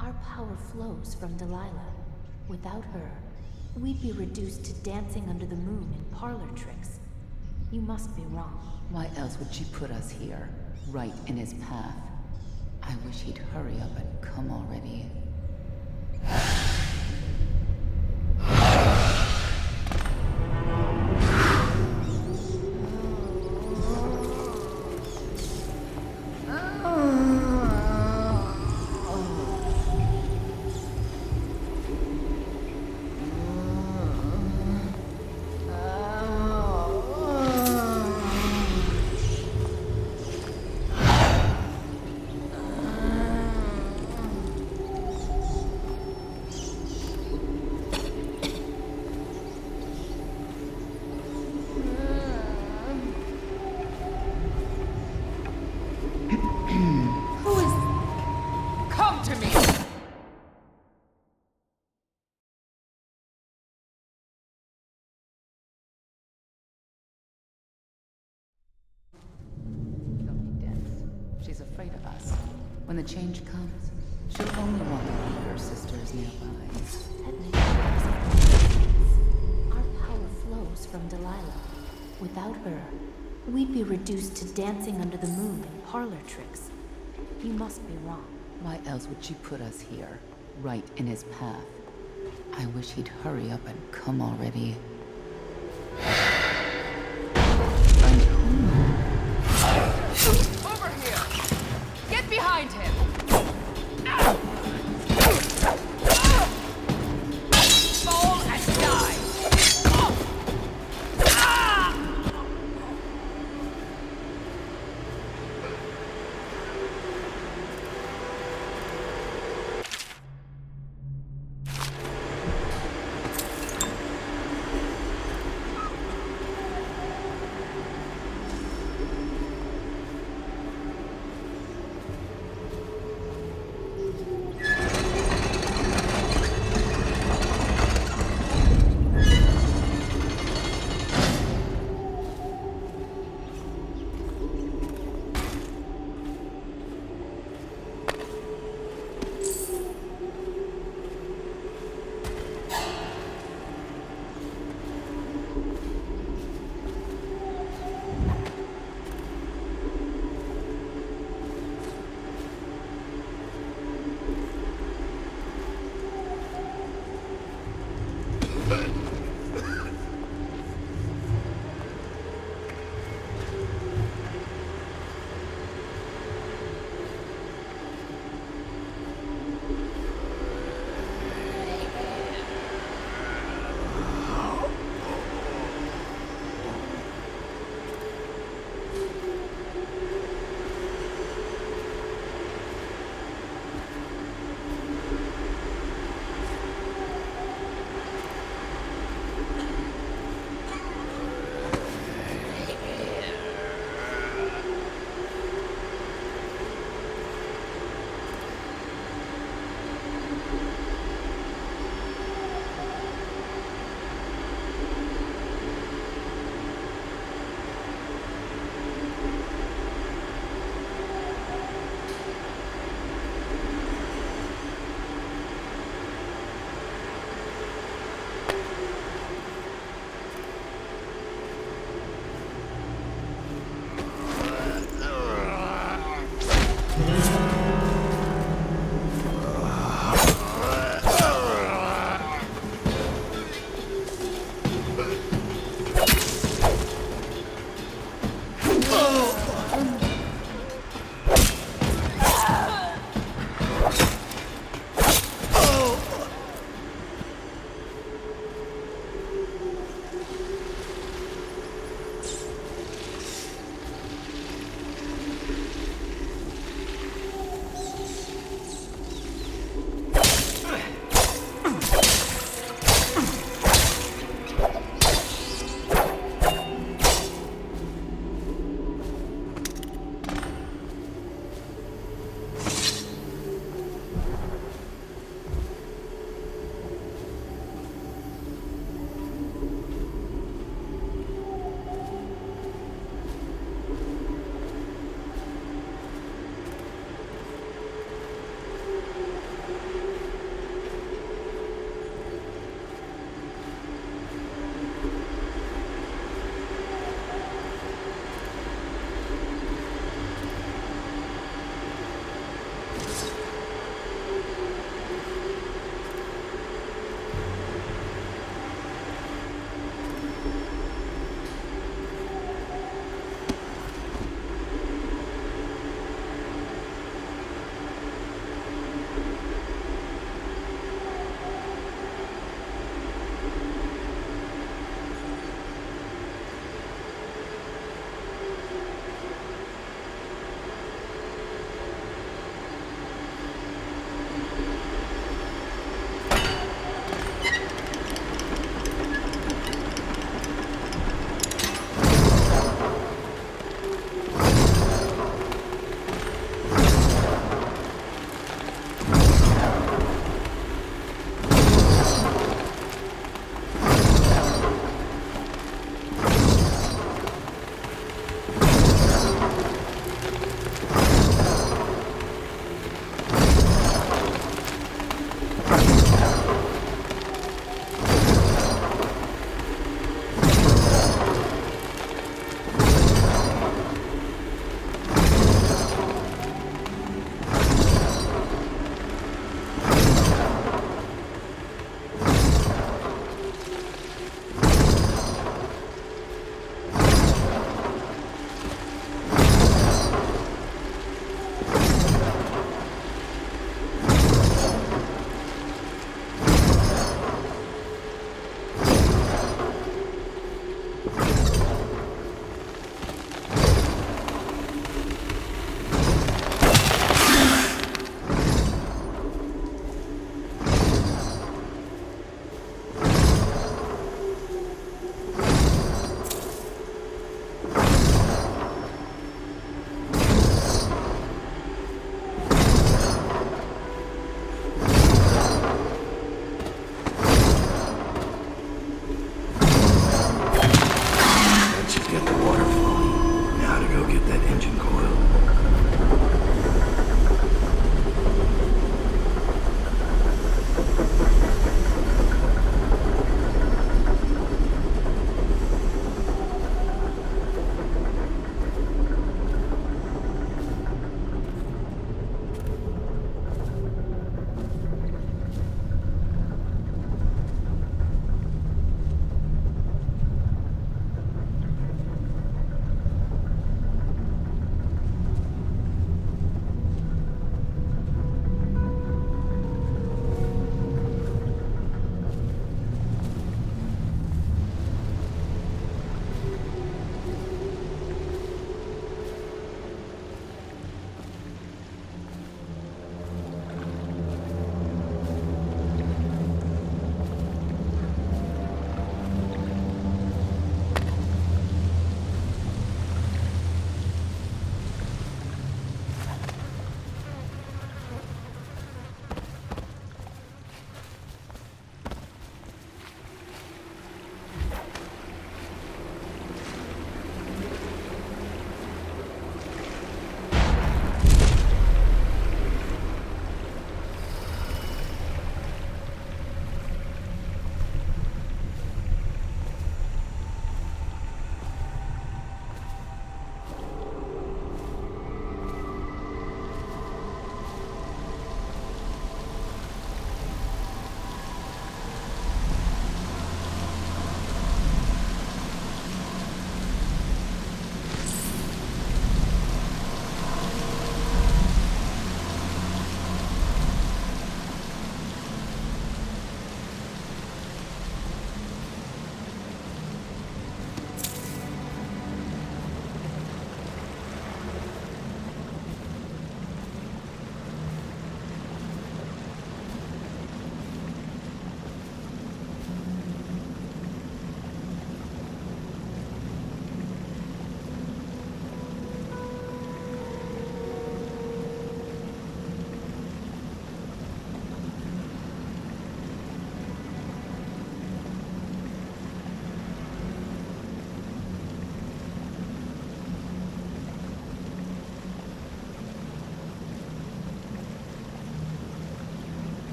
Our power flows from Delilah. Without her, we'd be reduced to dancing under the moon and parlor tricks. You must be wrong. Why else would she put us here, right in his path? I wish he'd hurry up and come already. She's afraid of us. When the change comes, she'll only want the weaker sisters nearby. That makes no sense. Our power flows from Delilah. Without her, we'd be reduced to dancing under the moon and parlor tricks. You must be wrong. Why else would she put us here, right in his path? I wish he'd hurry up and come already. And who? Over here! Get behind him! Fall and die!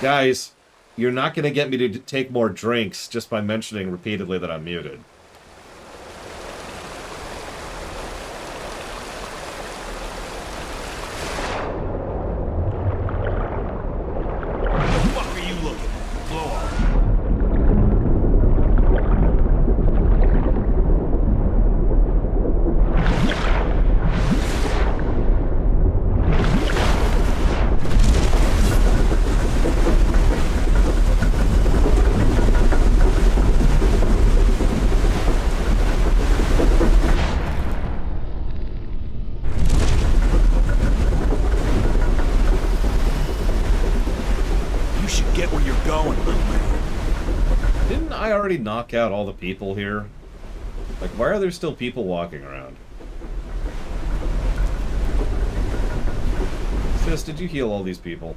Guys, you're not going to get me to take more drinks just by mentioning repeatedly that I'm muted. What were you looking at? Blow off. You should get where you're going, little man. Didn't I already knock out all the people here? Like, why are there still people walking around? Sis, did you heal all these people?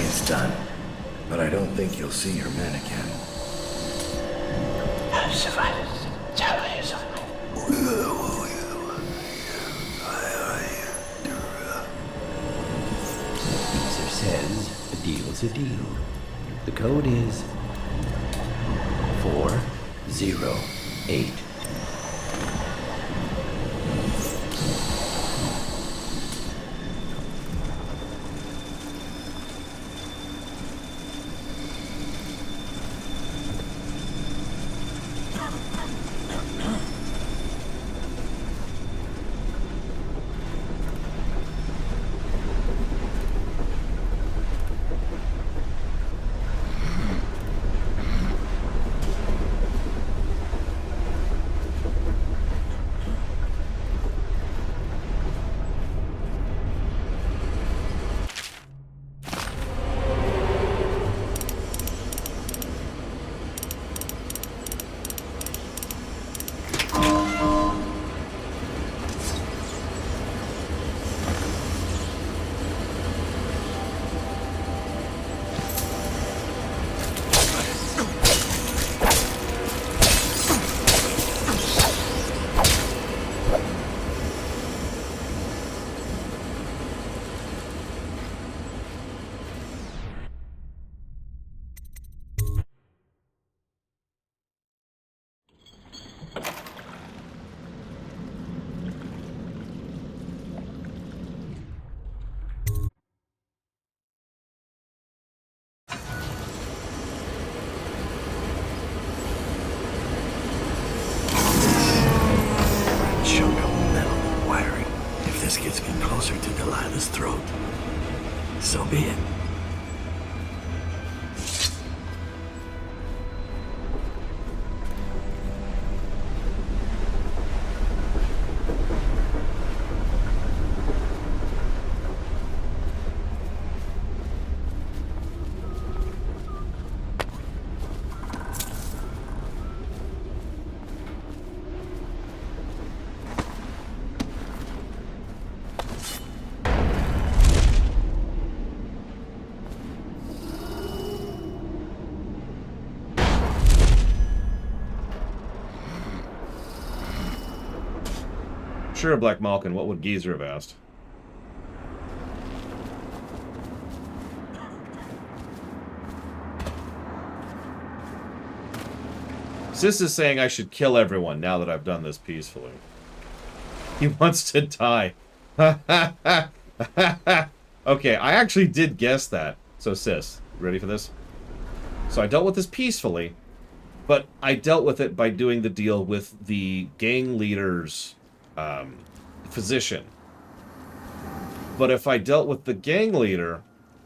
It's done, but I don't think you'll see your men again. Caesar says a deal's a deal. The code is 408. Chunk of metal wiring. If this gets me closer to Delilah's throat, so be it. Sure, Black Malkin, what would Geezer have asked? Sis is saying I should kill everyone now that I've done this peacefully. He wants to die. Okay, I actually did guess that. So, Sis, ready for this? So I dealt with this peacefully, but I dealt with it by doing the deal with the gang leader's physician. But if I dealt with the gang leader,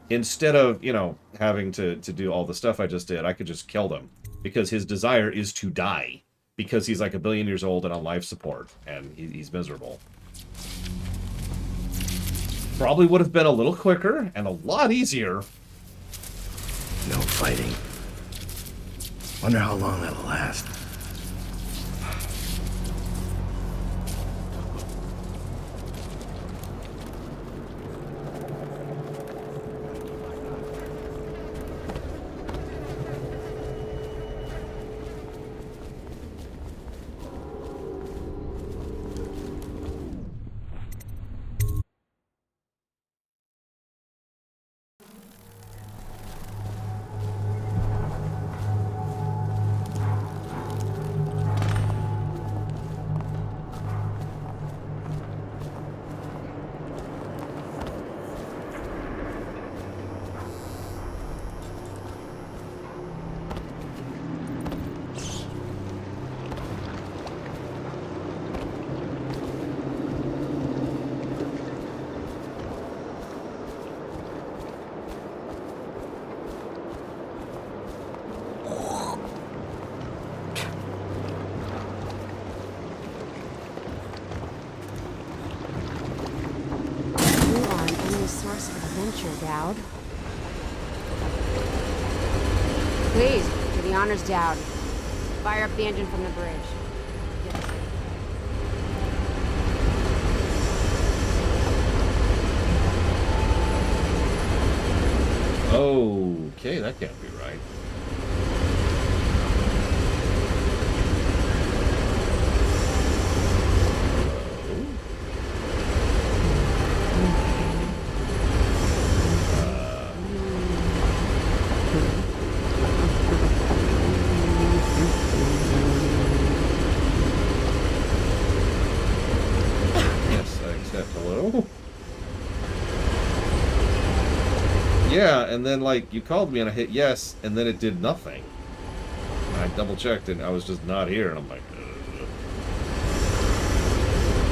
instead of, you know, having to do all the stuff I just did, I could just kill them. Because his desire is to die. Because he's like 1 billion years old and on life support. And he's miserable. Probably would have been a little quicker and a lot easier. No fighting. Wonder how long that'll last. Dowd. Please, to the honors, Dowd. Fire up the engine from the bridge. Yes. Okay, that can't be right. Yeah, and then, like, you called me and I hit yes, and then it did nothing. And I double-checked and I was just not here, and I'm like, ugh.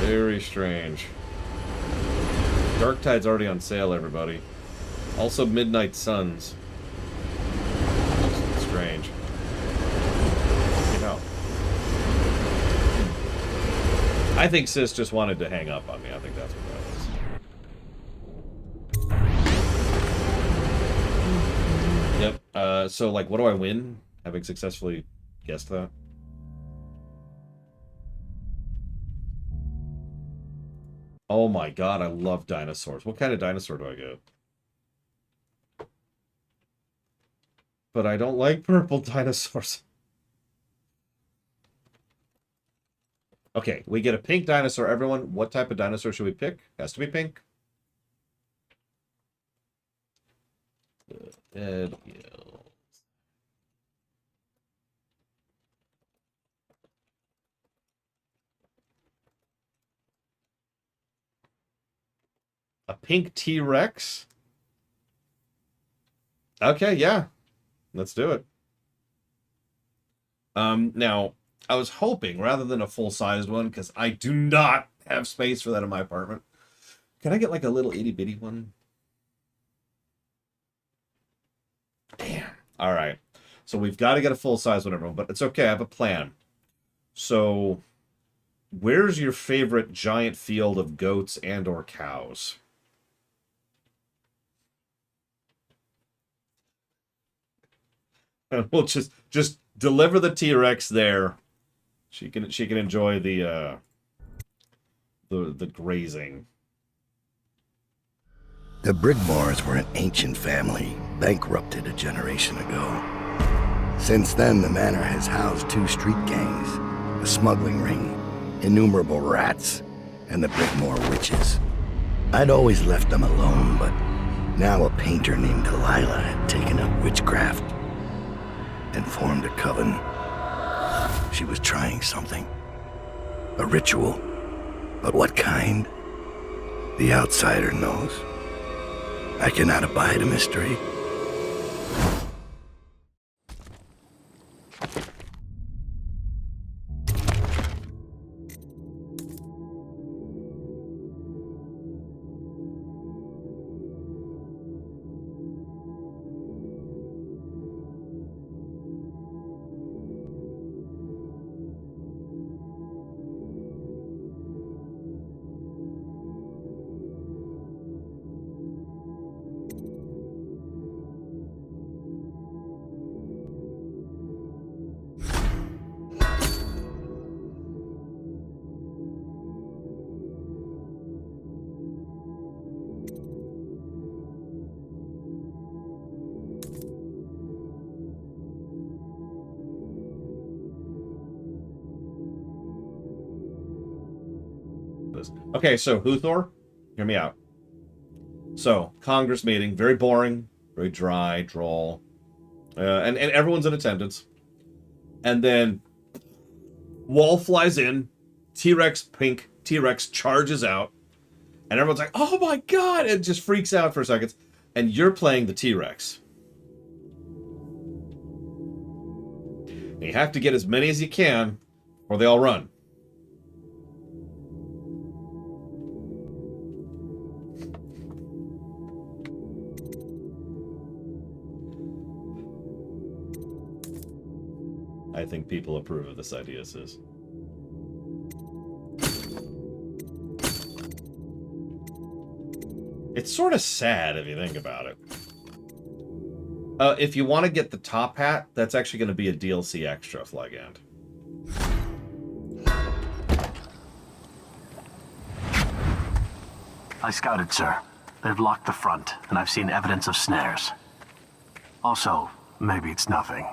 Very strange. Dark Tide's already on sale, everybody. Also, Midnight Suns. That's strange. You know. I think Sis just wanted to hang up on me. I think that's what that was. Yep. So, like, what do I win? Having successfully guessed that? Oh my god, I love dinosaurs. What kind of dinosaur do I get? But I don't like purple dinosaurs. Okay, we get a pink dinosaur. Everyone, what type of dinosaur should we pick? Has to be pink. Dead Gills. A pink T-Rex? Okay, yeah. Let's do it. Now, I was hoping, rather than a full-sized one, because I do not have space for that in my apartment, can I get like a little itty-bitty one? Damn. Alright. So we've got to get a full-size one, everyone, but it's okay, I have a plan. So, where's your favorite giant field of goats and or cows? And we'll just deliver the T-Rex there. She can enjoy the grazing. The Brigmores were an ancient family, bankrupted a generation ago. Since then, the manor has housed 2 street gangs, a smuggling ring, innumerable rats, and the Brickmore witches. I'd always left them alone, but now a painter named Delilah had taken up witchcraft and formed a coven. She was trying something. A ritual. But what kind? The outsider knows. I cannot abide a mystery. Okay, so Huthor, hear me out. So, Congress meeting, very boring, very dry, droll, and everyone's in attendance. And then, Wall flies in, T-Rex, pink T-Rex charges out, and everyone's like, oh my god, and just freaks out for a second. And you're playing the T-Rex. And you have to get as many as you can, or they all run. I think people approve of this idea, sis. It's sort of sad if you think about it. If you want to get the top hat, that's actually going to be a DLC extra, Flygand. I scouted, sir. They've locked the front, and I've seen evidence of snares. Also, maybe it's nothing,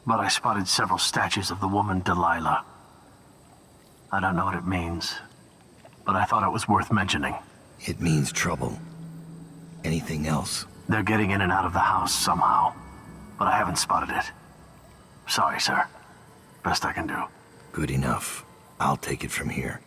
but I spotted several statues of the woman Delilah. I don't know what it means, but I thought it was worth mentioning. It means trouble. Anything else? They're getting in and out of the house somehow, but I haven't spotted it. Sorry, sir. Best I can do. Good enough. I'll take it from here.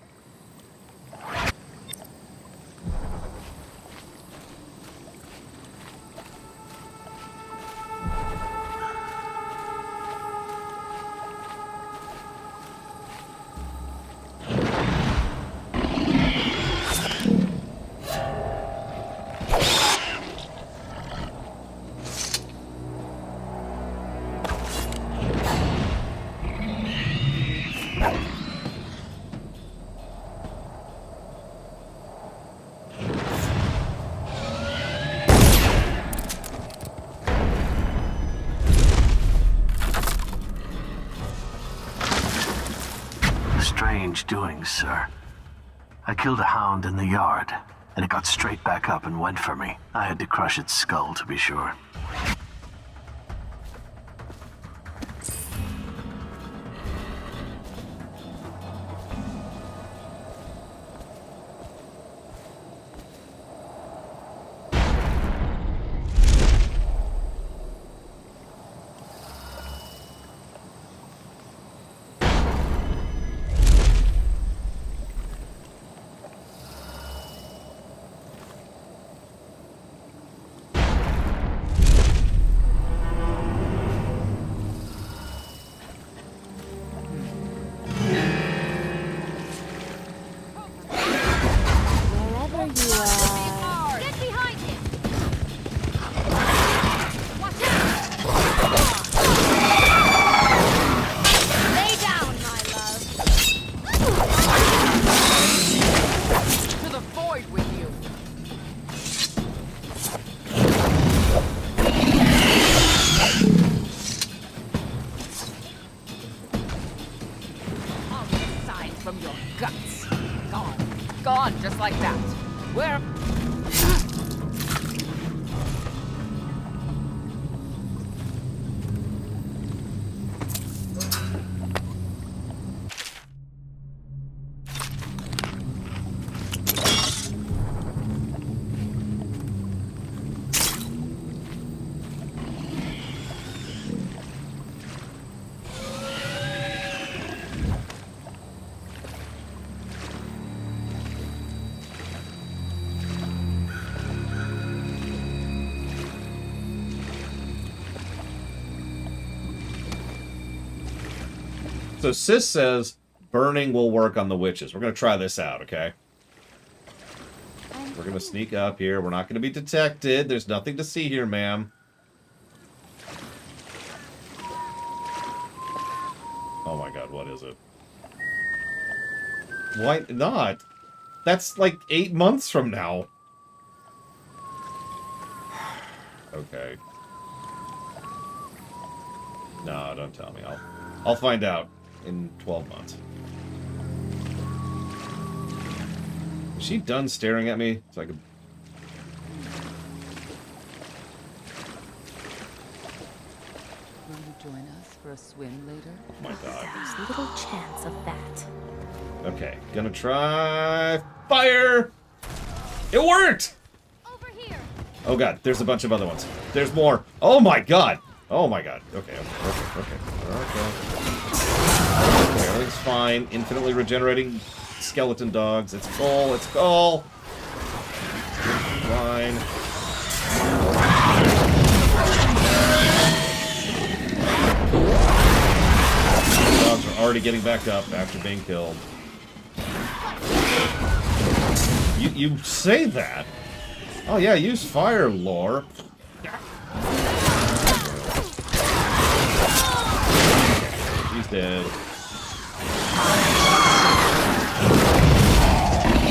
Strange doings, sir. I killed a hound in the yard, and it got straight back up and went for me. I had to crush its skull, to be sure. So Sis says burning will work on the witches. We're going to try this out, okay? We're going to sneak up here. We're not going to be detected. There's nothing to see here, ma'am. Oh my god, what is it? Why not? That's like 8 months from now. Okay. No, don't tell me. I'll find out in 12 months. Is she done staring at me? So I could... Will you join us for a swim later? Oh my god. There's little chance of that. Okay, gonna try fire! It worked! Over here. Oh god, there's a bunch of other ones. There's more. Oh my god! Oh my god. Okay. Okay, everything's fine. Infinitely regenerating skeleton dogs. It's cool, it's cool. Fine. Dogs are already getting back up after being killed. You say that? Oh yeah, use fire, lore. He's dead.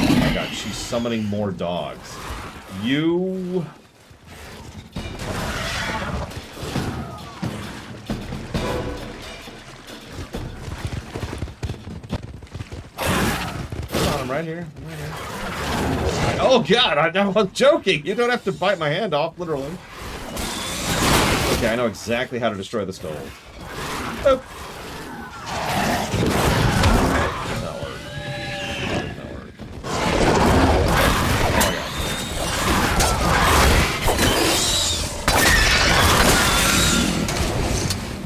Oh my god, she's summoning more dogs. You... I'm right here. I'm right here. Oh god, I was joking! You don't have to bite my hand off, literally. Okay, I know exactly how to destroy the stove. Oh. That worked. That worked. Oh my god.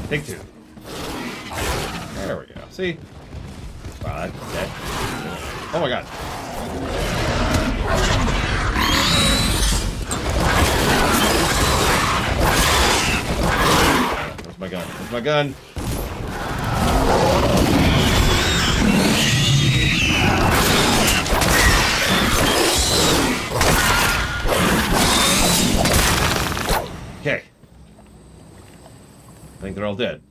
Take two. There we go. See? Wow, that... Oh my god. Where's my gun? Where's my gun? Okay. I think they're all dead.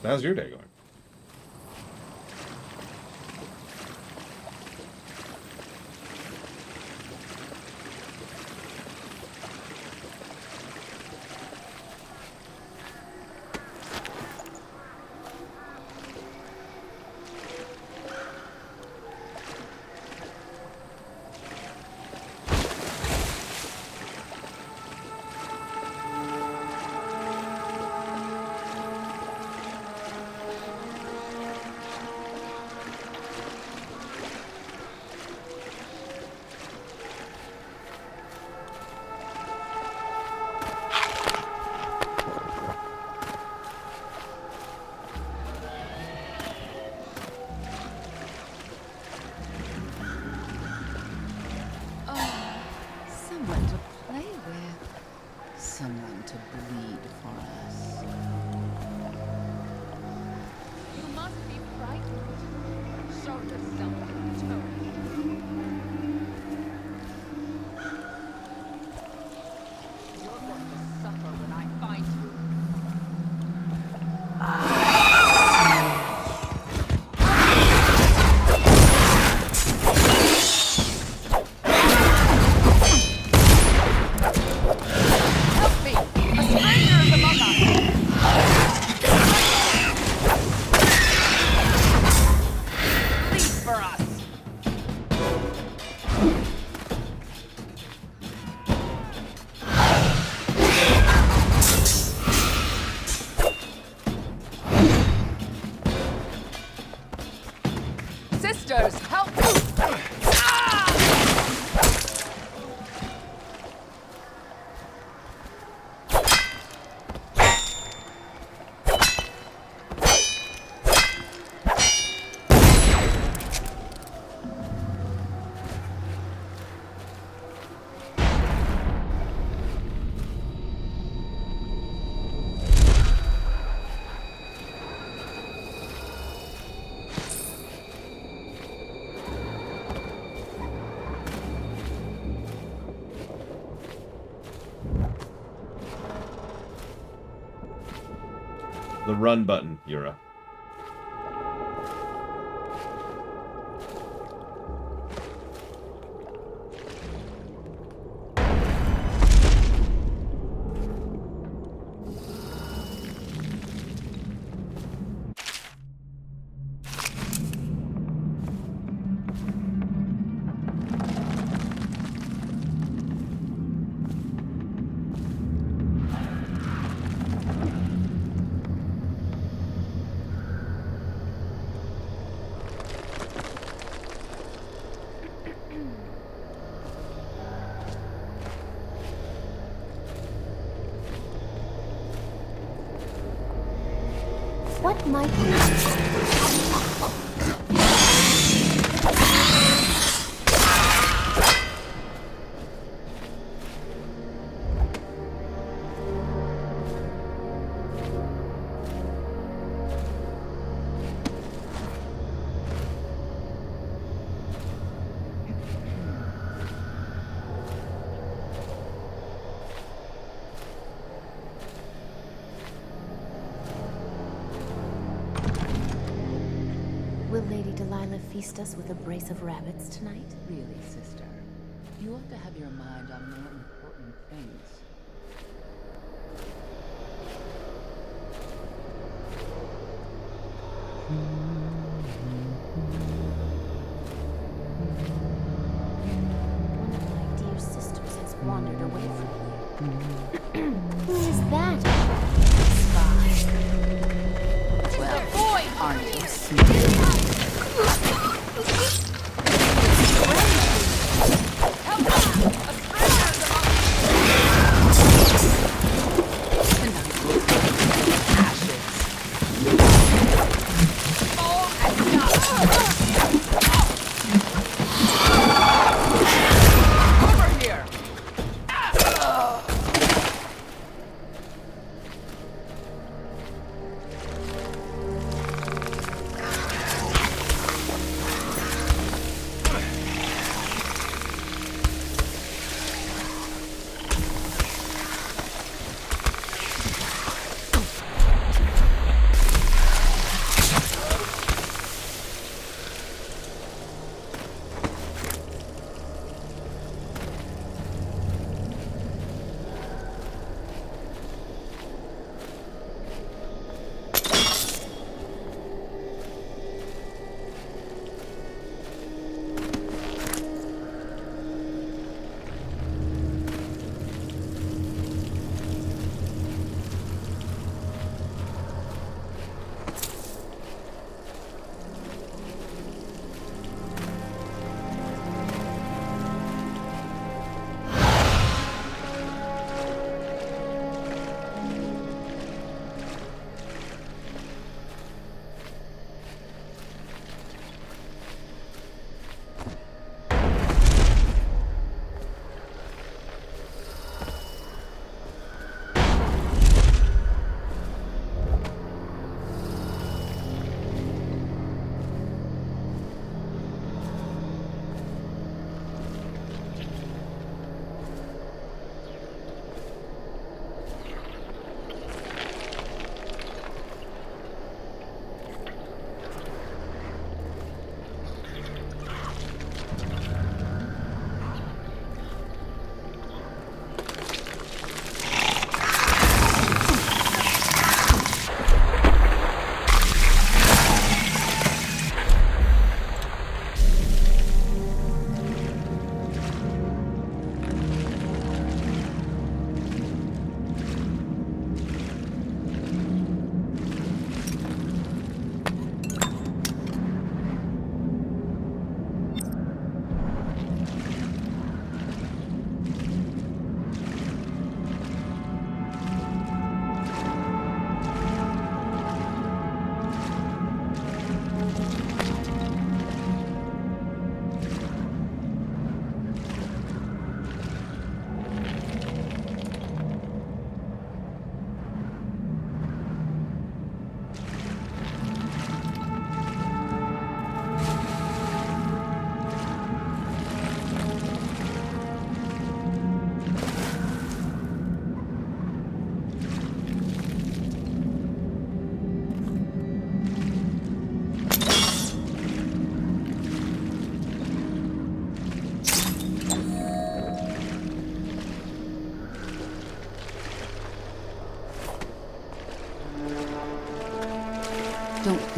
How's your day going? The run button, Yura. What might we... Will Lady Delilah feast us with a brace of rabbits tonight? Really, sister, you ought to have your mind on more important things. One of my dear sisters has wandered away from me. Who is that? Spy. Well, aren't you sneaky?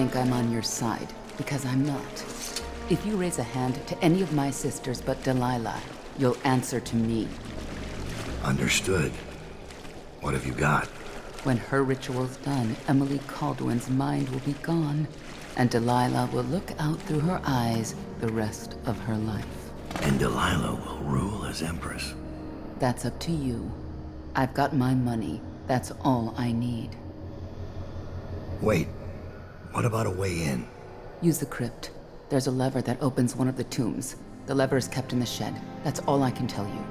think I'm on your side, because I'm not. If you raise a hand to any of my sisters but Delilah, you'll answer to me. Understood. What have you got? When her ritual's done, Emily Caldwin's mind will be gone, and Delilah will look out through her eyes the rest of her life. And Delilah will rule as Empress. That's up to you. I've got my money. That's all I need. Wait, what about a way in? Use the crypt. There's a lever that opens one of the tombs. The lever is kept in the shed. That's all I can tell you.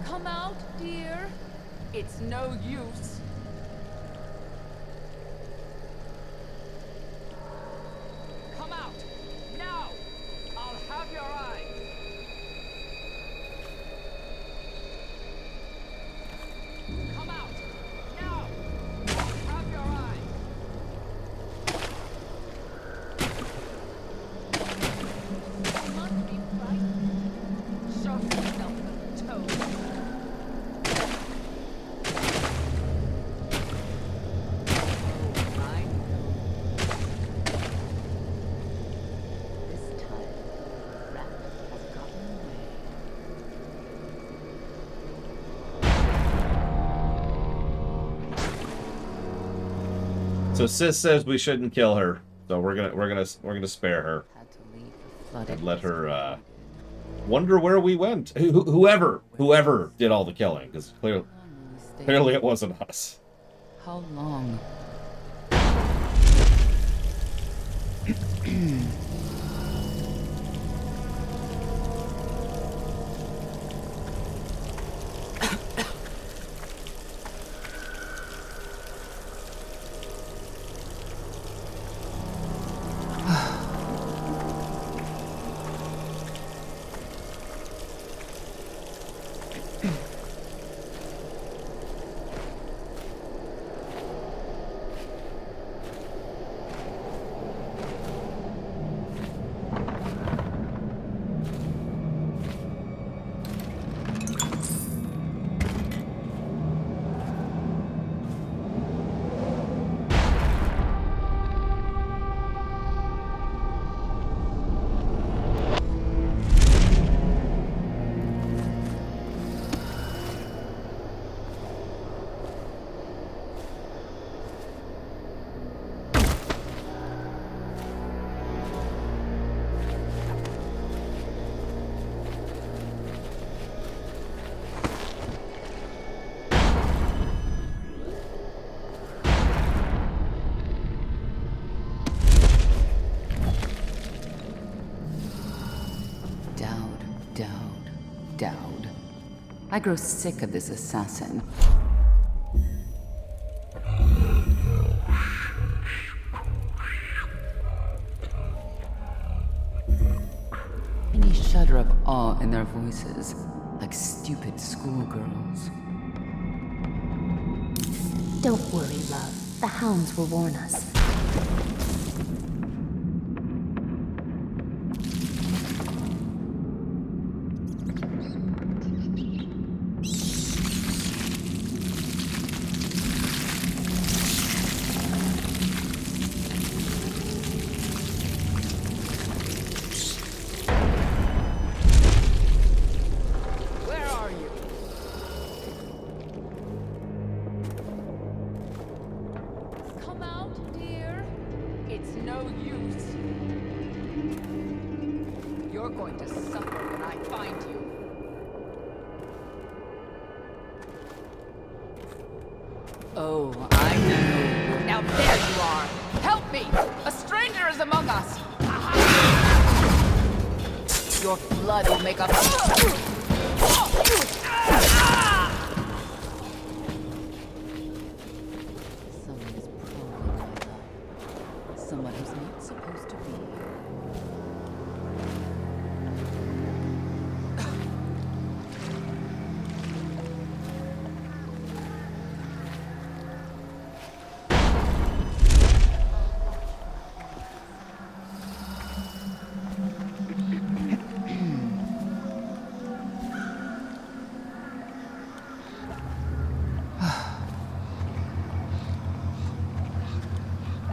Come out, dear. It's no use. Come out. Now. I'll have your eye. Come out. Now. I'll have your eye. You must be frightened. Show yourself a toad. So Sis says we shouldn't kill her, so we're gonna spare her and let her wonder where we went. Whoever did all the killing, because clearly it wasn't us. How long? Dowd. I grow sick of this assassin. Any shudder of awe in their voices, like stupid schoolgirls. Don't worry, love. The hounds will warn us. going to suffer when I find you. Oh, I know. Now there you are! Help me! A stranger is among us! Your blood will make up. Someone is probably Delilah. Someone who's not supposed to be here.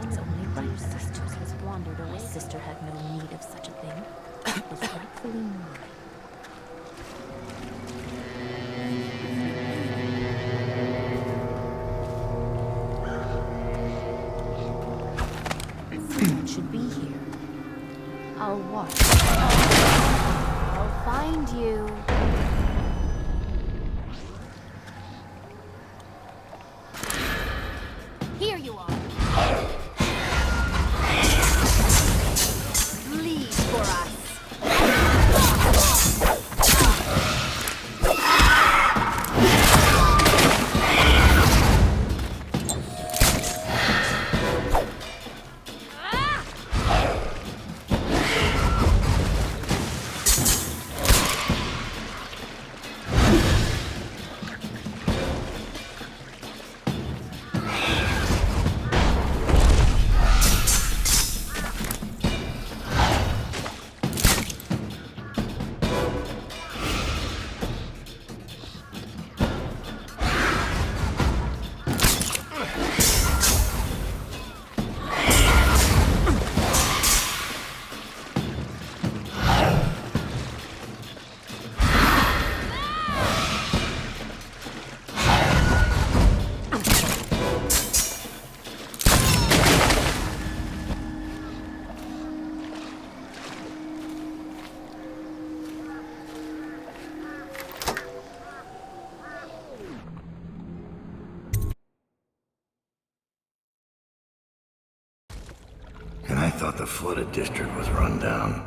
It's only right your sisters has wandered away. My sister had no need of such a thing. It was rightfully mine. Someone should be here. I'll watch. I'll find you. Here you are. Bleed for us. And I thought the flooded district was run down.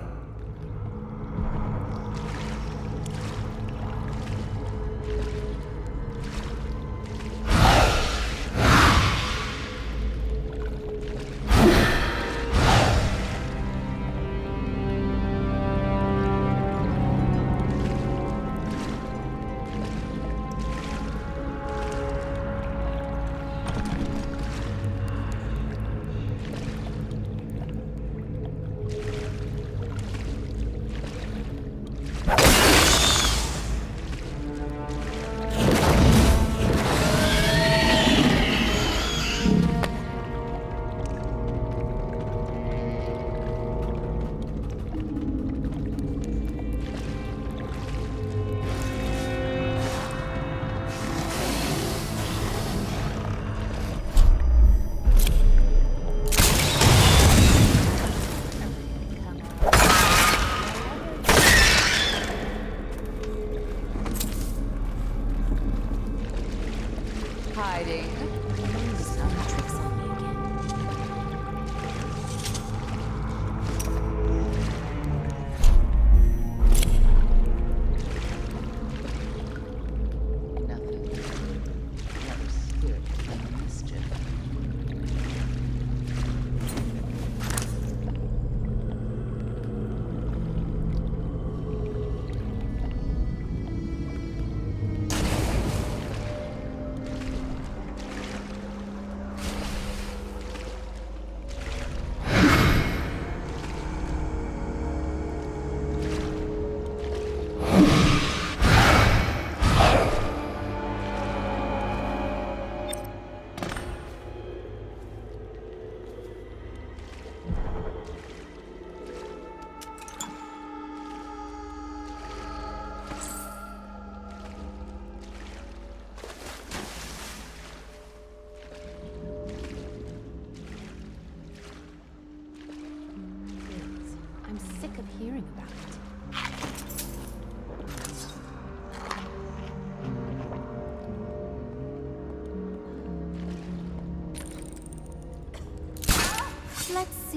Hiding. Use some tricks on me again. Nothing. Never stood from mischief.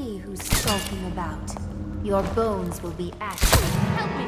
see who's skulking about. Your bones will be ashes. Help me!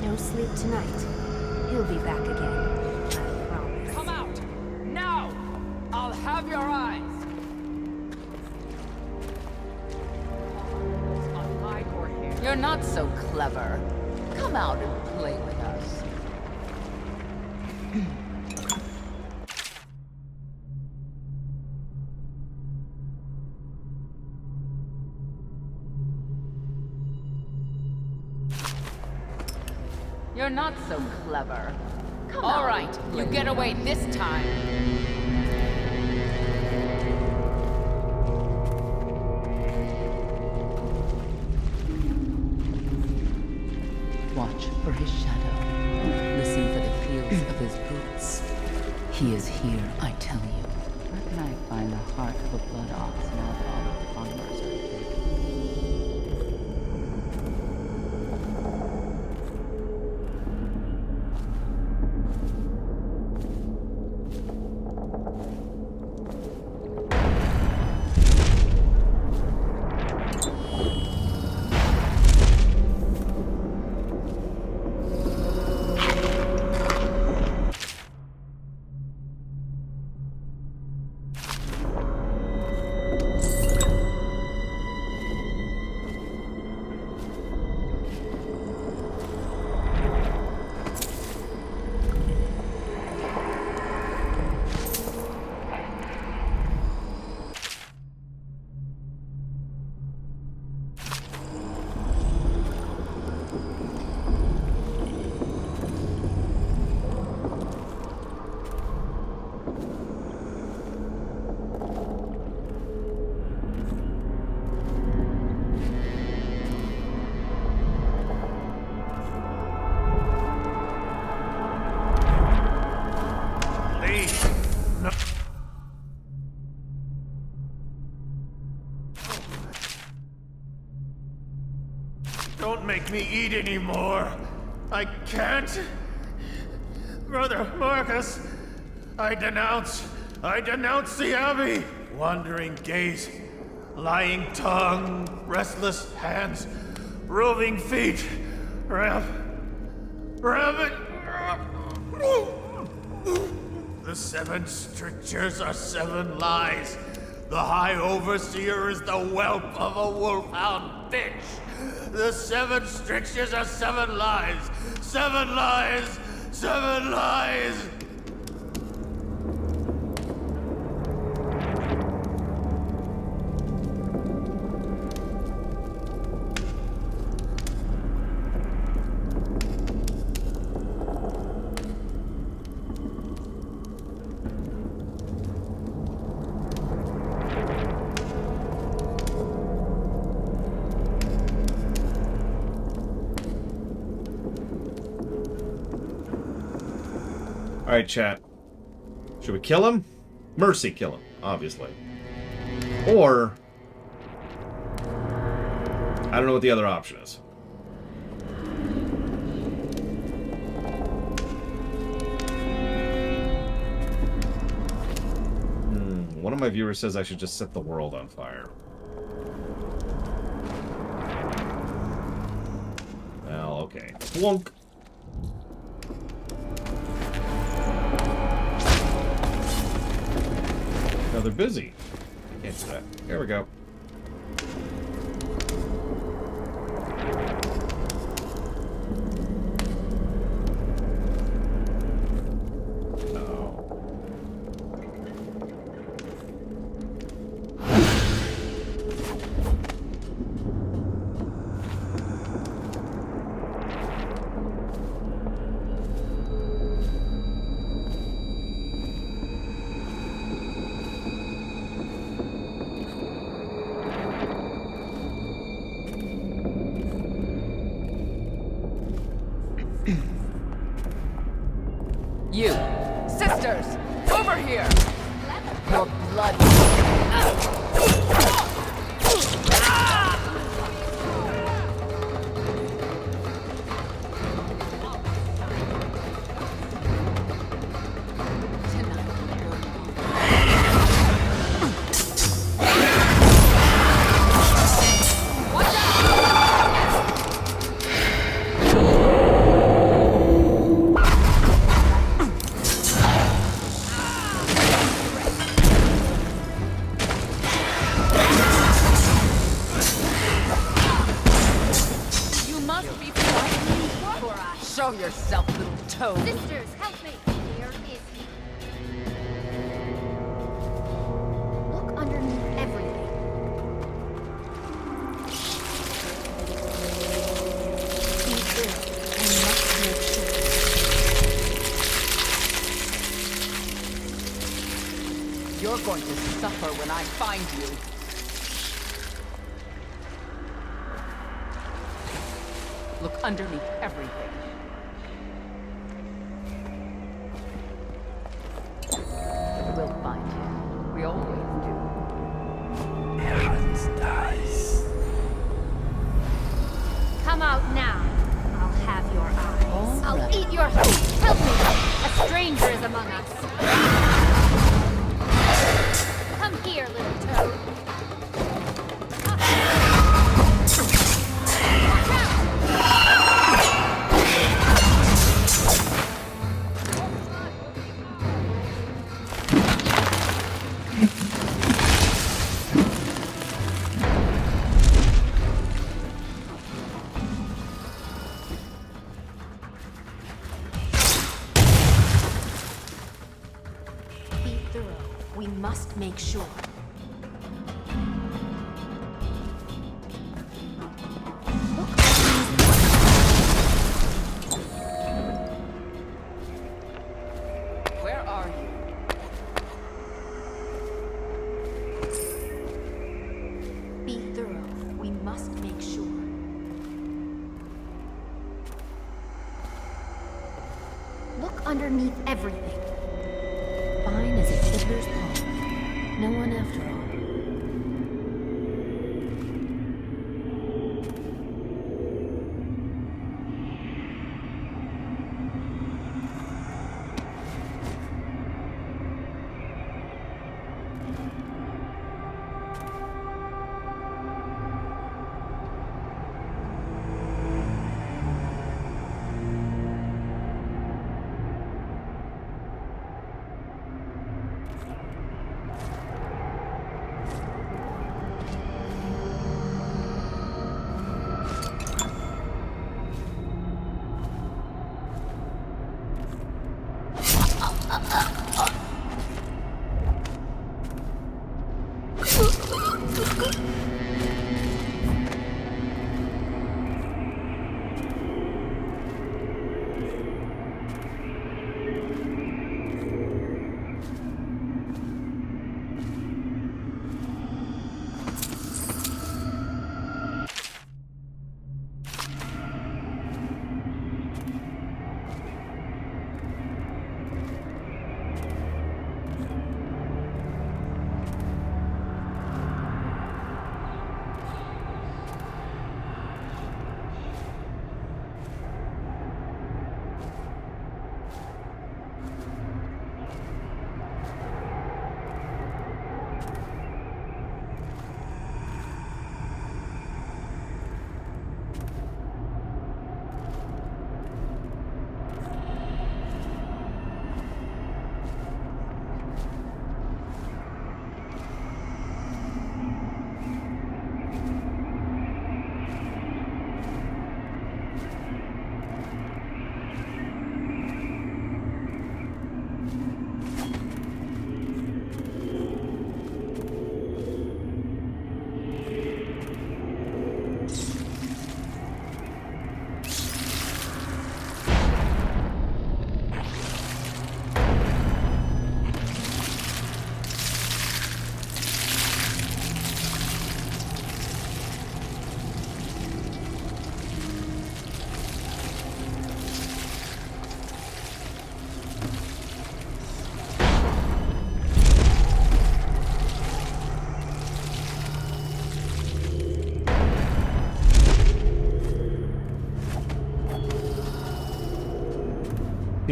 No sleep tonight. He'll be back again. I promise. Come out! Now! I'll have your eyes! On my court here. You're not so clever. Come out and play with us. You're not so clever. Come on. All right, you get away this time. Watch for his shadow. Listen for the heels of his boots. He is here, I tell you. Where can I find the heart of a blood ox now followed upon Mercer? Don't make me eat anymore. I can't. Brother Marcus, I denounce the Abbey. Wandering gaze, lying tongue, restless hands, roving feet, rabbit. The 7 strictures are 7 lies. The High Overseer is the whelp of a wolfhound bitch. The 7 strictures are 7 lies. 7 lies. 7 lies. Alright, chat. Should we kill him? Mercy, kill him, obviously. Or... I don't know what the other option is. One of my viewers says I should just set the world on fire. Well, okay. Flunk. No, they're busy. Can't do that. Here we go. You! Sisters! Over here! Your blood... Show yourself, little toad. Sisters, help me! Where is he? Look underneath everything. Be good. I must make sure. You're going to suffer when I find you. Look underneath everything. We'll find you. We always do. Errands dies. Come out now. I'll have your eyes. All I'll right. eat your... Help me! A stranger is among us. Come here, little toad. Be thorough. We must make sure. Where are you? Be thorough. We must make sure. Look underneath everything. Fine as a fiddler's paw. No one after all.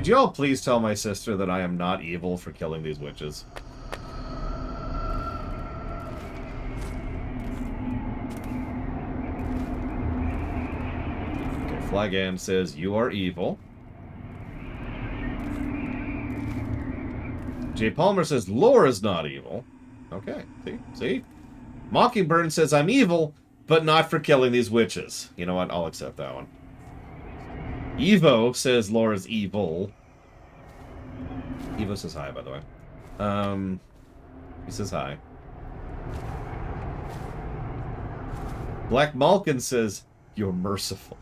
Could you all please tell my sister that I am not evil for killing these witches? Okay, Flagan says, you are evil. Jay Palmer says, Laura's not evil. Okay, see? Mockingbird says, I'm evil, but not for killing these witches. You know what? I'll accept that one. Evo says Laura's evil. Evo says hi, by the way. He says hi. Black Malkin says, you're merciful.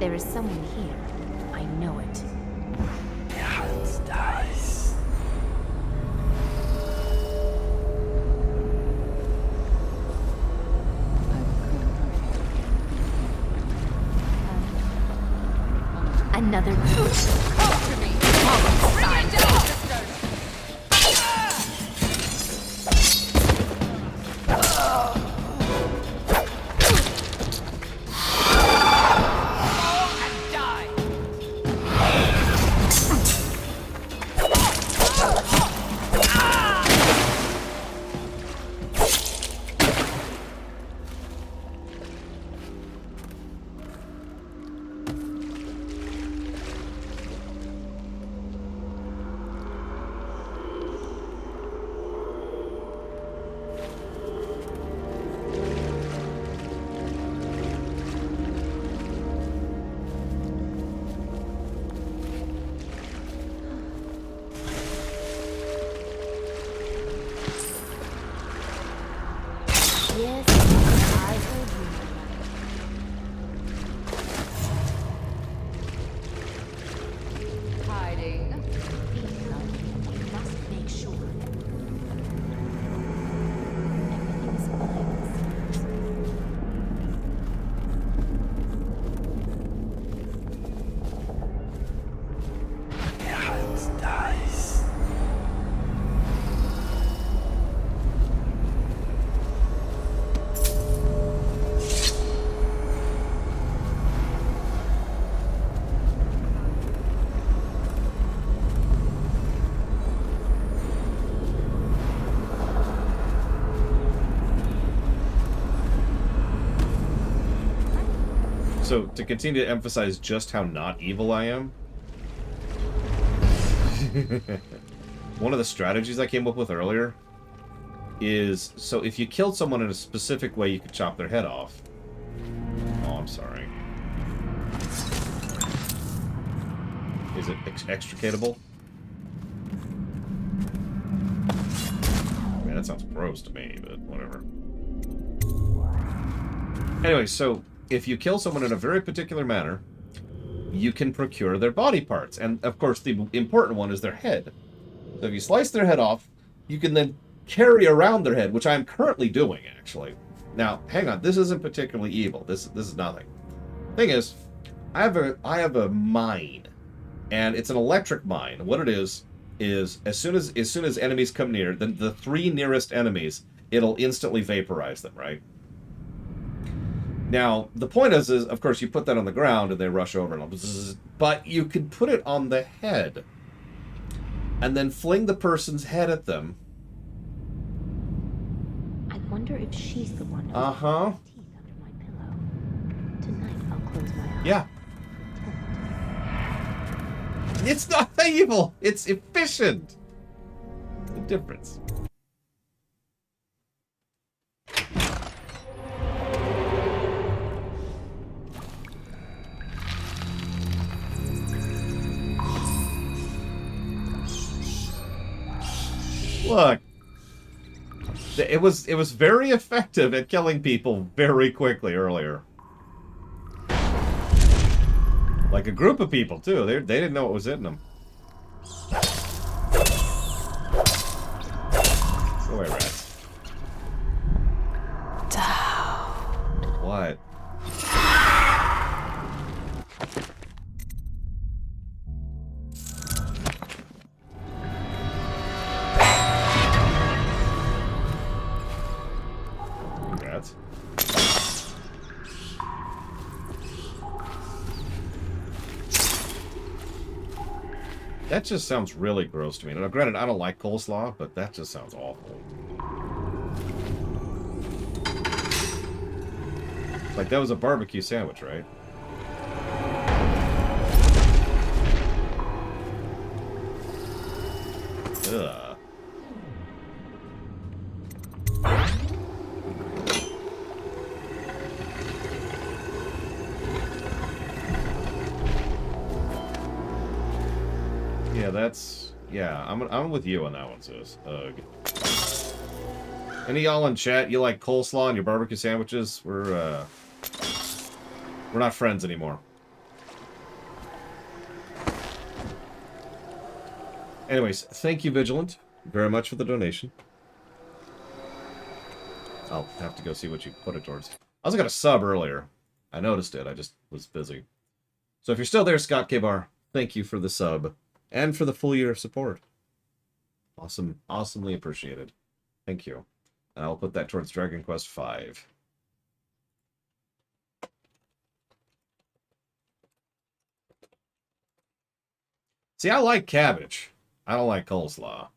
There is someone here. I know it. Hans dies. Another. Yes, I heard you. Hiding. We must make sure. Everything is fine. Hans dies. So, to continue to emphasize just how not evil I am, one of the strategies I came up with earlier is, so if you killed someone in a specific way, you could chop their head off. Oh, I'm sorry. Is it extricatable? I mean, that sounds gross to me, but whatever. Anyway, so if you kill someone in a very particular manner, you can procure their body parts. And, of course, the important one is their head. So if you slice their head off, you can then carry around their head, which I'm currently doing, actually. Now, hang on. This isn't particularly evil. This is nothing. Thing is, I have a mine, and it's an electric mine. What it is as soon as enemies come near, the three nearest enemies, it'll instantly vaporize them, right? Now, the point is, of course, you put that on the ground and they rush over, but you can put it on the head and then fling the person's head at them. I wonder if she's the one who's Uh-huh. teeth under my pillow. Tonight I'll close my eyes. Yeah. It's not evil. It's efficient. The difference. Look, it was very effective at killing people very quickly earlier. Like a group of people too. They didn't know what was hitting them. Go away, rats. What? That just sounds really gross to me. Now, granted, I don't like coleslaw, but that just sounds awful. Like, that was a barbecue sandwich, right? Ugh. Yeah, that's... Yeah, I'm with you on that one, sis. Ugh. Any y'all in chat, you like coleslaw and your barbecue sandwiches? We're not friends anymore. Anyways, thank you, Vigilant, very much for the donation. I'll have to go see what you put it towards. I also got a sub earlier. I noticed it. I just was busy. So if you're still there, Scott K-Bar, thank you for the sub and for the full year of support. Awesome. Awesomely appreciated. Thank you. And I'll put that towards Dragon Quest V. See, I like cabbage. I don't like coleslaw. Of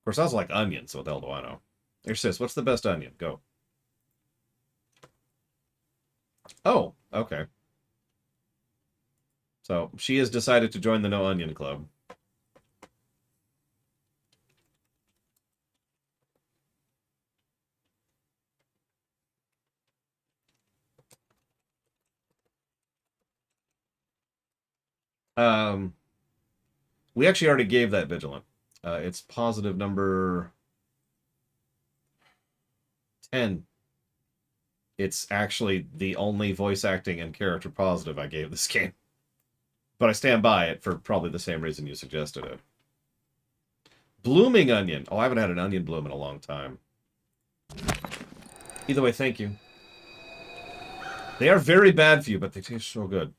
course, I also like onion, so what the hell do I know? Here, sis, what's the best onion? Go. Oh, okay. So, she has decided to join the No Onion Club. We actually already gave that Vigilant. It's positive number 10. It's actually the only voice acting and character positive I gave this game. But I stand by it for probably the same reason you suggested it. Blooming onion. Oh, I haven't had an onion bloom in a long time. Either way, thank you. They are very bad for you, but they taste so good.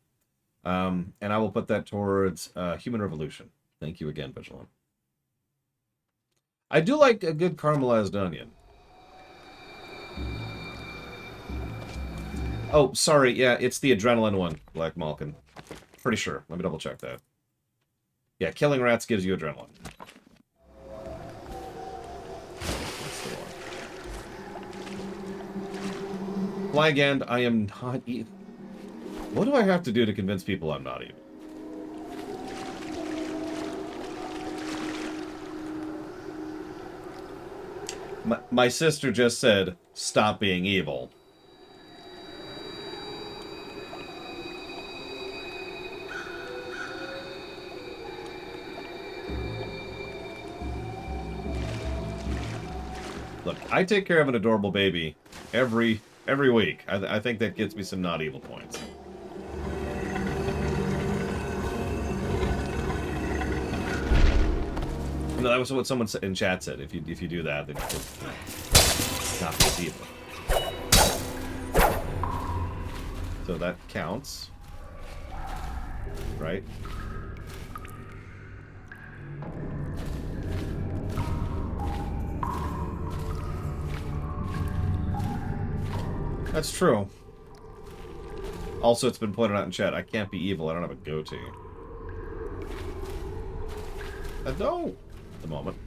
And I will put that towards Human Revolution. Thank you again, Vigilant. I do like a good caramelized onion. Oh, sorry. Yeah, it's the adrenaline one, Black Malkin. Pretty sure. Let me double check that. Yeah, killing rats gives you adrenaline. That's the one. Flag End, I am not evil. What do I have to do to convince people I'm not evil? My sister just said, stop being evil. Look, I take care of an adorable baby every week. I think that gets me some not evil points. No, that was what someone in chat said. If you do that, then it's not as evil. So that counts, right? That's true. Also, it's been pointed out in chat, I can't be evil, I don't have a goatee. I don't, at the moment.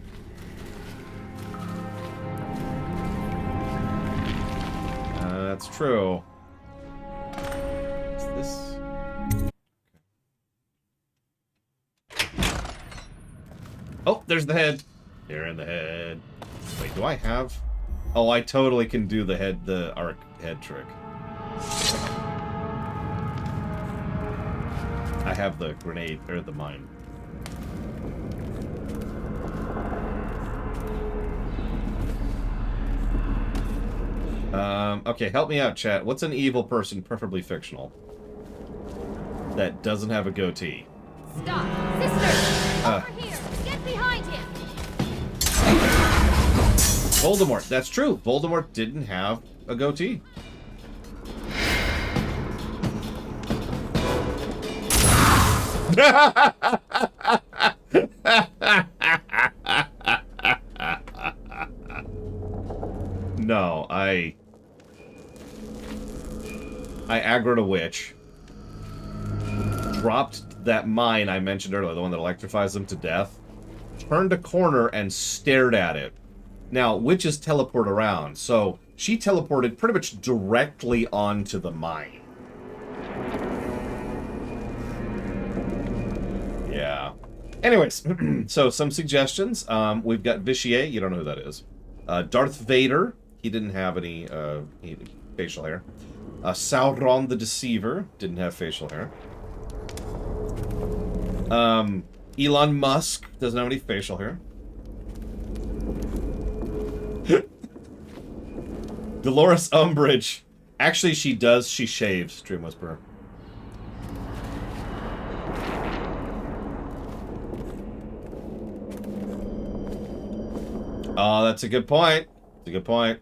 That's true. What's this? Oh, there's the head. Here in the head. Wait, do I have... Oh, I totally can do the arc head trick. I have the grenade, or the mine. Okay, help me out, chat. What's an evil person, preferably fictional, that doesn't have a goatee? Stop! Sister! Over here! Get behind him! Voldemort. That's true. Voldemort didn't have a goatee. No, I aggroed a witch. dropped that mine I mentioned earlier, the one that electrifies them to death, turned a corner and stared at it. Now, witches teleport around, so she teleported pretty much directly onto the mine. Yeah. Anyways, so some suggestions. We've got Vitier, you don't know who that is. Darth Vader, he didn't have any facial hair. Sauron the Deceiver, didn't have facial hair. Elon Musk doesn't have any facial hair. Dolores Umbridge. Actually, she does. She shaves, Dream Whisperer. Oh, that's a good point. That's a good point.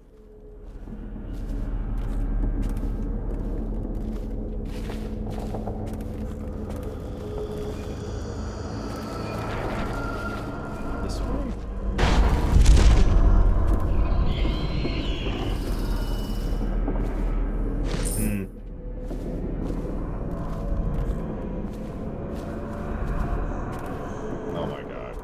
This way? Oh my god.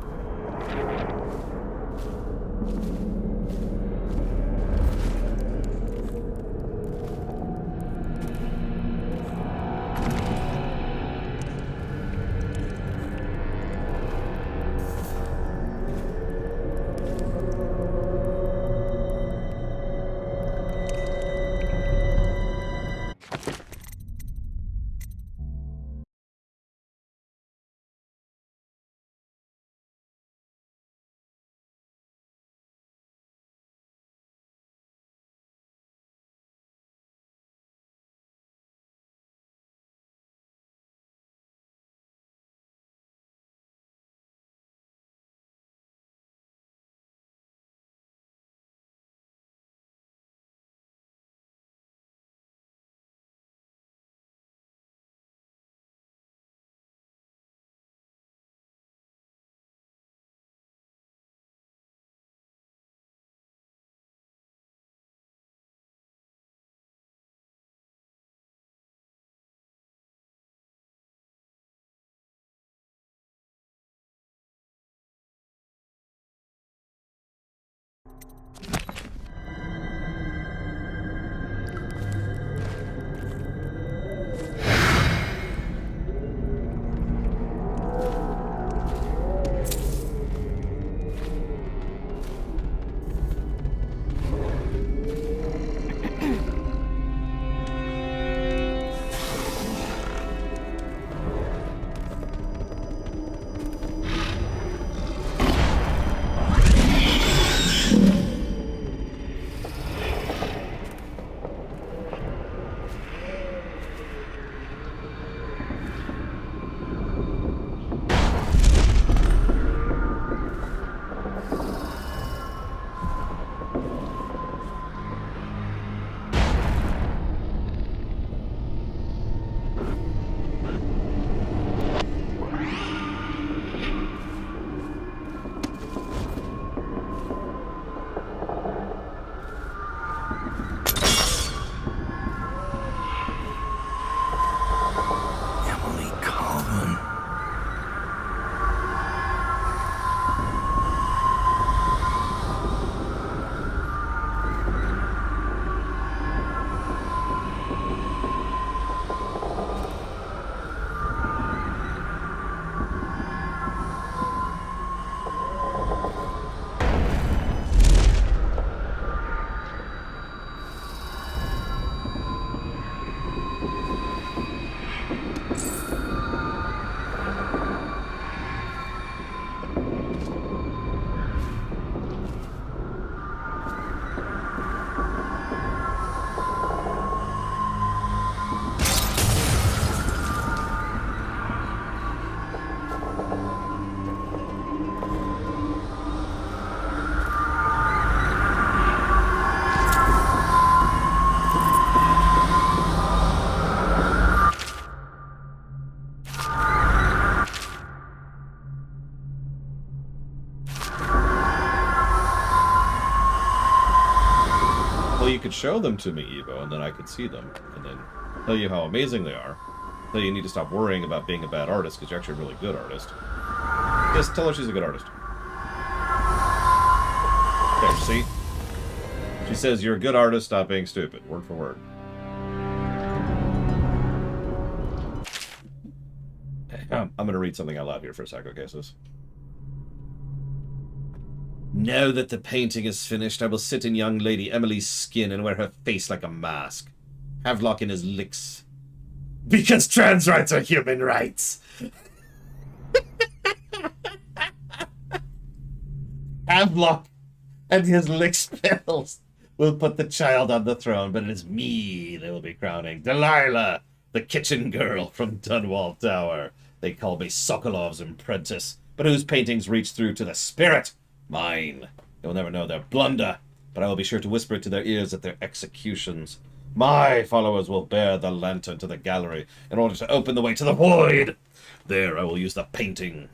Well, you could show them to me, Evo, and then I could see them, and then tell you how amazing they are. So you need to stop worrying about being a bad artist, because you're actually a really good artist. Just tell her she's a good artist. There, see? She says, you're a good artist, stop being stupid. Word for word. I'm going to read something out loud here for a second, okay, sis? Now that the painting is finished, I will sit in young Lady Emily's skin and wear her face like a mask. Havelock in his licks. Because trans rights are human rights! Havelock and his lick spells will put the child on the throne, but it is me they will be crowning. Delilah, the kitchen girl from Dunwall Tower. They call me Sokolov's apprentice, but whose paintings reach through to the spirit? Mine. They will never know their blunder, but I will be sure to whisper it to their ears at their executions. My followers will bear the lantern to the gallery in order to open the way to the void. There I will use the painting.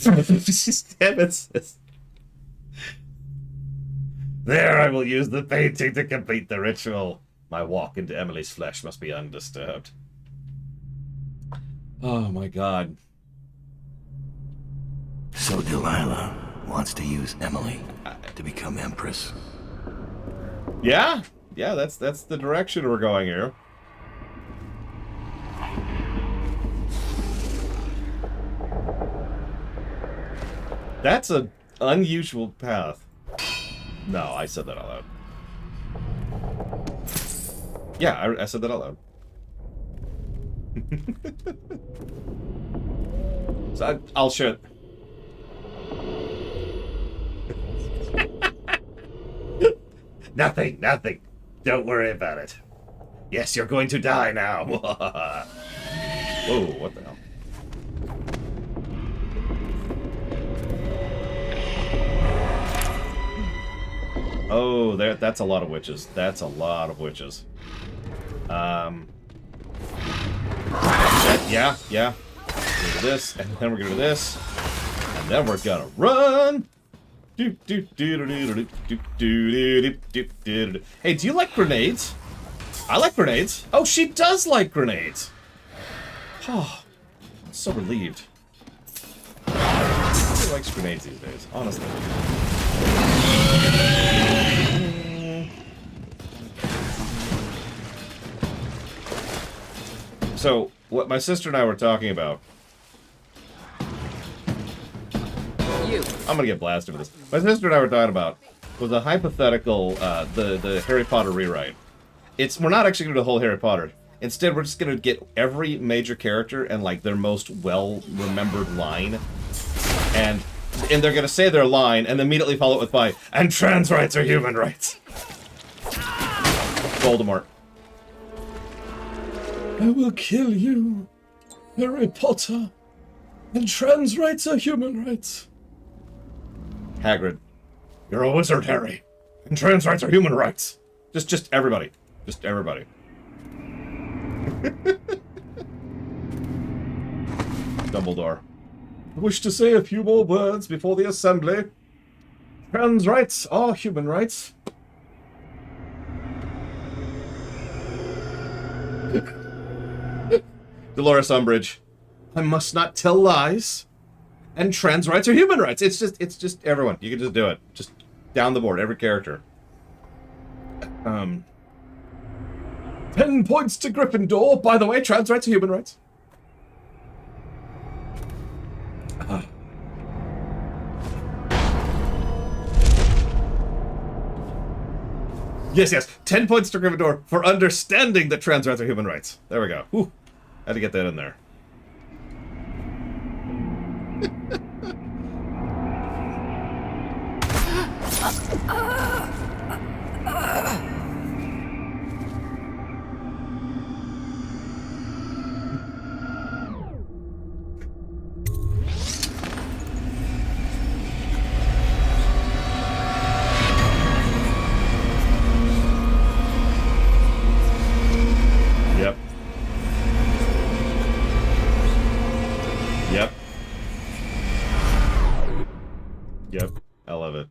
Damn it, sis. There I will use the painting to complete the ritual. My walk into Emily's flesh must be undisturbed. Oh my god. So Delilah wants to use Emily to become Empress. Yeah? Yeah, that's the direction we're going here. That's an unusual path. No, I said that out loud. Yeah, I said that out loud. So I'll share. Nothing. Don't worry about it. Yes, you're going to die now. Whoa, what the hell? Oh, that's a lot of witches. That's a lot of witches. Yeah. We're gonna do this, and then we're gonna do this, and then we're gonna run. Hey, do you like grenades? I like grenades. Oh, she does like grenades. Oh, I'm so relieved. Who likes grenades these days, honestly? So, what my sister and I were talking about... I'm gonna get blasted for this. My sister and I were talking about was a hypothetical, the Harry Potter rewrite. We're not actually gonna do the whole Harry Potter. Instead, we're just gonna get every major character and, like, their most well-remembered line. And they're gonna say their line, and immediately follow it with and trans rights are human rights. Voldemort. I will kill you, Harry Potter, and trans rights are human rights. Hagrid. You're a wizard, Harry, and trans rights are human rights. Just everybody. Just everybody. Dumbledore. I wish to say a few more words before the assembly. Trans rights are human rights. Dolores Umbridge. I must not tell lies. And trans rights are human rights. It's just everyone. You can just do it. Just down the board, every character. 10 points to Gryffindor. By the way, trans rights are human rights. Yes. 10 points to Gryffindor for understanding that trans rights are human rights. There we go. Whew. Had to get that in there. Yep. I love it.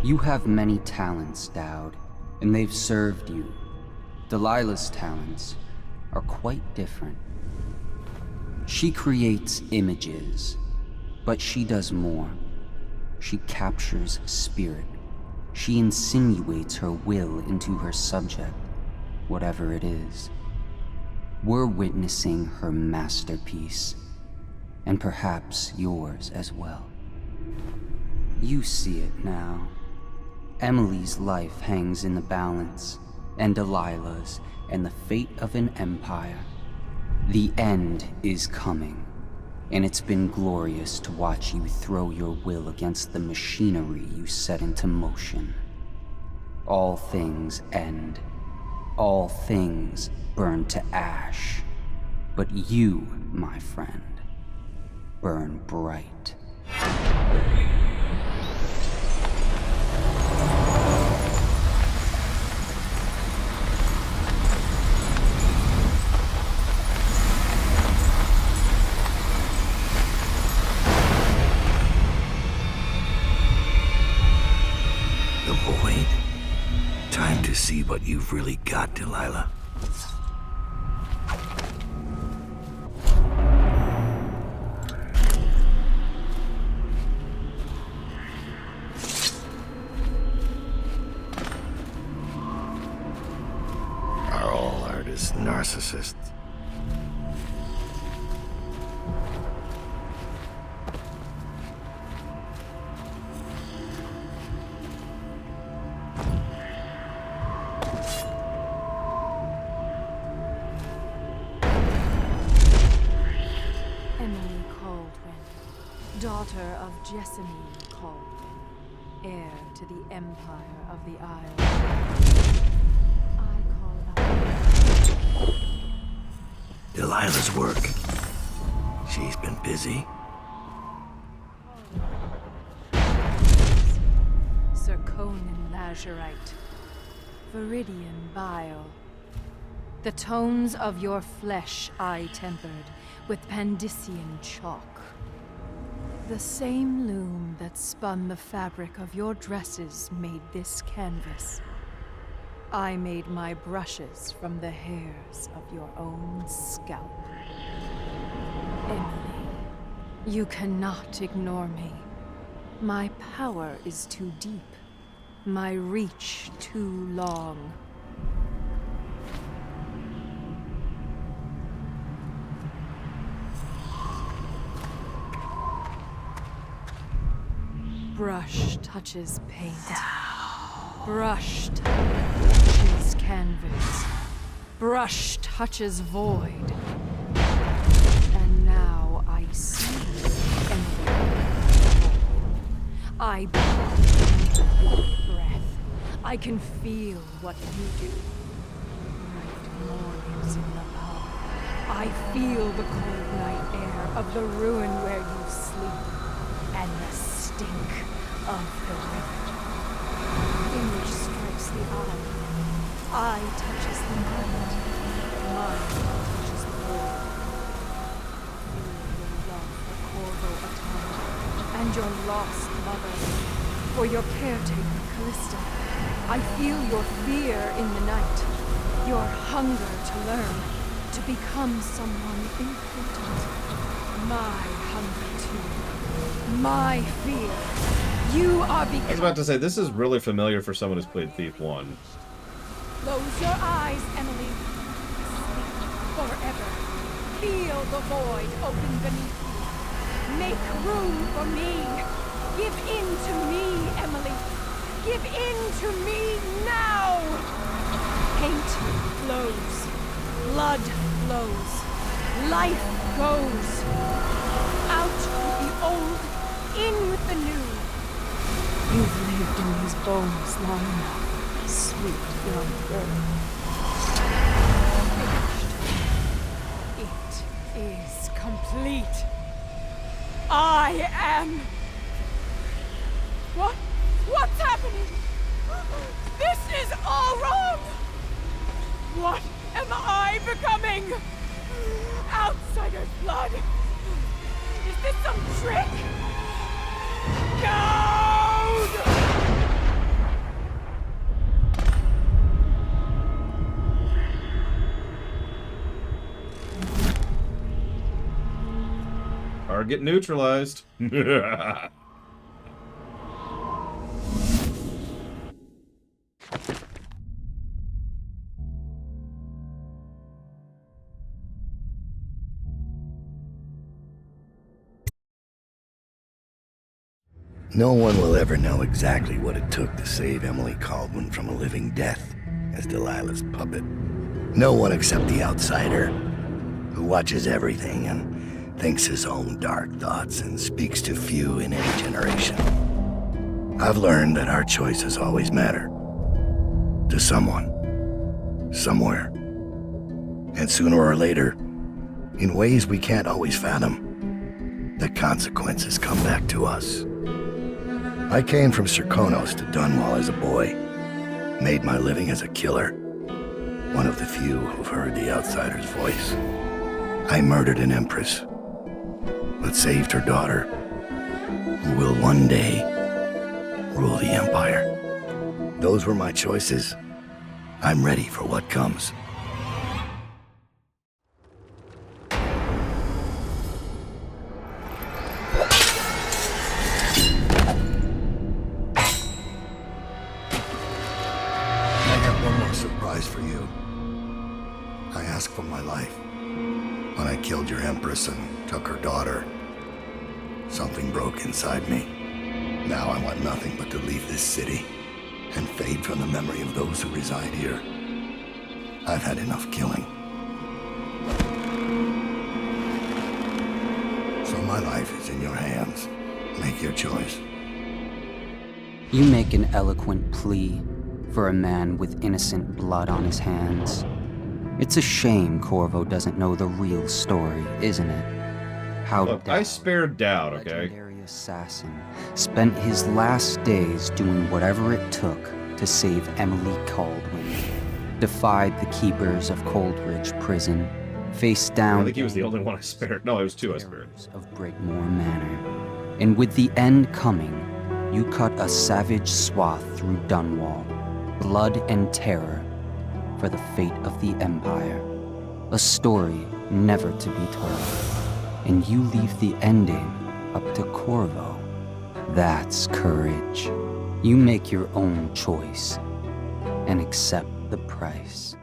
You have many talents, Dowd, and they've served you. Delilah's talents are quite different. She creates images, but she does more. She captures spirit. She insinuates her will into her subject, whatever it is. We're witnessing her masterpiece, and perhaps yours as well. You see it now. Emily's life hangs in the balance, and Delilah's, and the fate of an empire. The end is coming, and it's been glorious to watch you throw your will against the machinery you set into motion. All things end. All things burn to ash. But you, my friend, burn bright. The void. Time to see what you've really got, Delilah. Are all artists narcissists? Emily Caldwin, daughter of Jessamine Caldwin, heir to the Empire of the Isle. I call out Delilah's work. She's been busy. Zirconian lazurite, viridian bile. The tones of your flesh I tempered with Pandician chalk. The same loom that spun the fabric of your dresses made this canvas. I made my brushes from the hairs of your own scalp. Emily, you cannot ignore me. My power is too deep. My reach too long. Brush touches paint. Brush touches canvas. Brush touches void. And now I see Emily. I breathe your breath. I can feel what you do. Bright mornings in the pub. I feel the cold night air of the ruin where you sleep. And the stink of the river. Image strikes the eye. Eye touches the mind. Mind touches the world. Feel your love for Corvo Atama and your lost mother. For your caretaker, Callista. I feel your fear in the night. Your hunger to learn. To become someone important. My hunger too. My fear. You are I was about to say, this is really familiar for someone who's played Thief 1. Close your eyes, Emily. Sleep forever. Feel the void open beneath you. Make room for me. Give in to me, Emily. Give in to me now. Paint flows. Blood flows. Life goes. Out with the old, in with the new. You've lived in these bones long enough, sweet young girl. Finished. It is complete. I am... What's happening? This is all wrong! What am I becoming? Outsider's blood! Is this some trick? No! Target neutralized. No one will ever know exactly what it took to save Emily Caldwin from a living death as Delilah's puppet. No one except the outsider, who watches everything and thinks his own dark thoughts and speaks to few in any generation. I've learned that our choices always matter. To someone. Somewhere. And sooner or later, in ways we can't always fathom, the consequences come back to us. I came from Serkonos to Dunwall as a boy. Made my living as a killer. One of the few who've heard the outsider's voice. I murdered an empress, but saved her daughter, who will one day rule the empire. Those were my choices. I'm ready for what comes. For you. I asked for my life. When I killed your empress and took her daughter, something broke inside me. Now I want nothing but to leave this city and fade from the memory of those who reside here. I've had enough killing. So my life is in your hands. Make your choice. You make an eloquent plea for a man with innocent blood on his hands. It's a shame Corvo doesn't know the real story, isn't it? How Look, I spared Dowd, okay? Legendary assassin spent his last days doing whatever it took to save Emily Caldwin, defied the keepers of Coldridge Prison, faced down I think he was the only one I spared. No, it was two I spared. Of Brigmore Manor. And with the end coming, you cut a savage swath through Dunwall. Blood and terror for the fate of the Empire. A story never to be told. And you leave the ending up to Corvo. That's courage. You make your own choice and accept the price.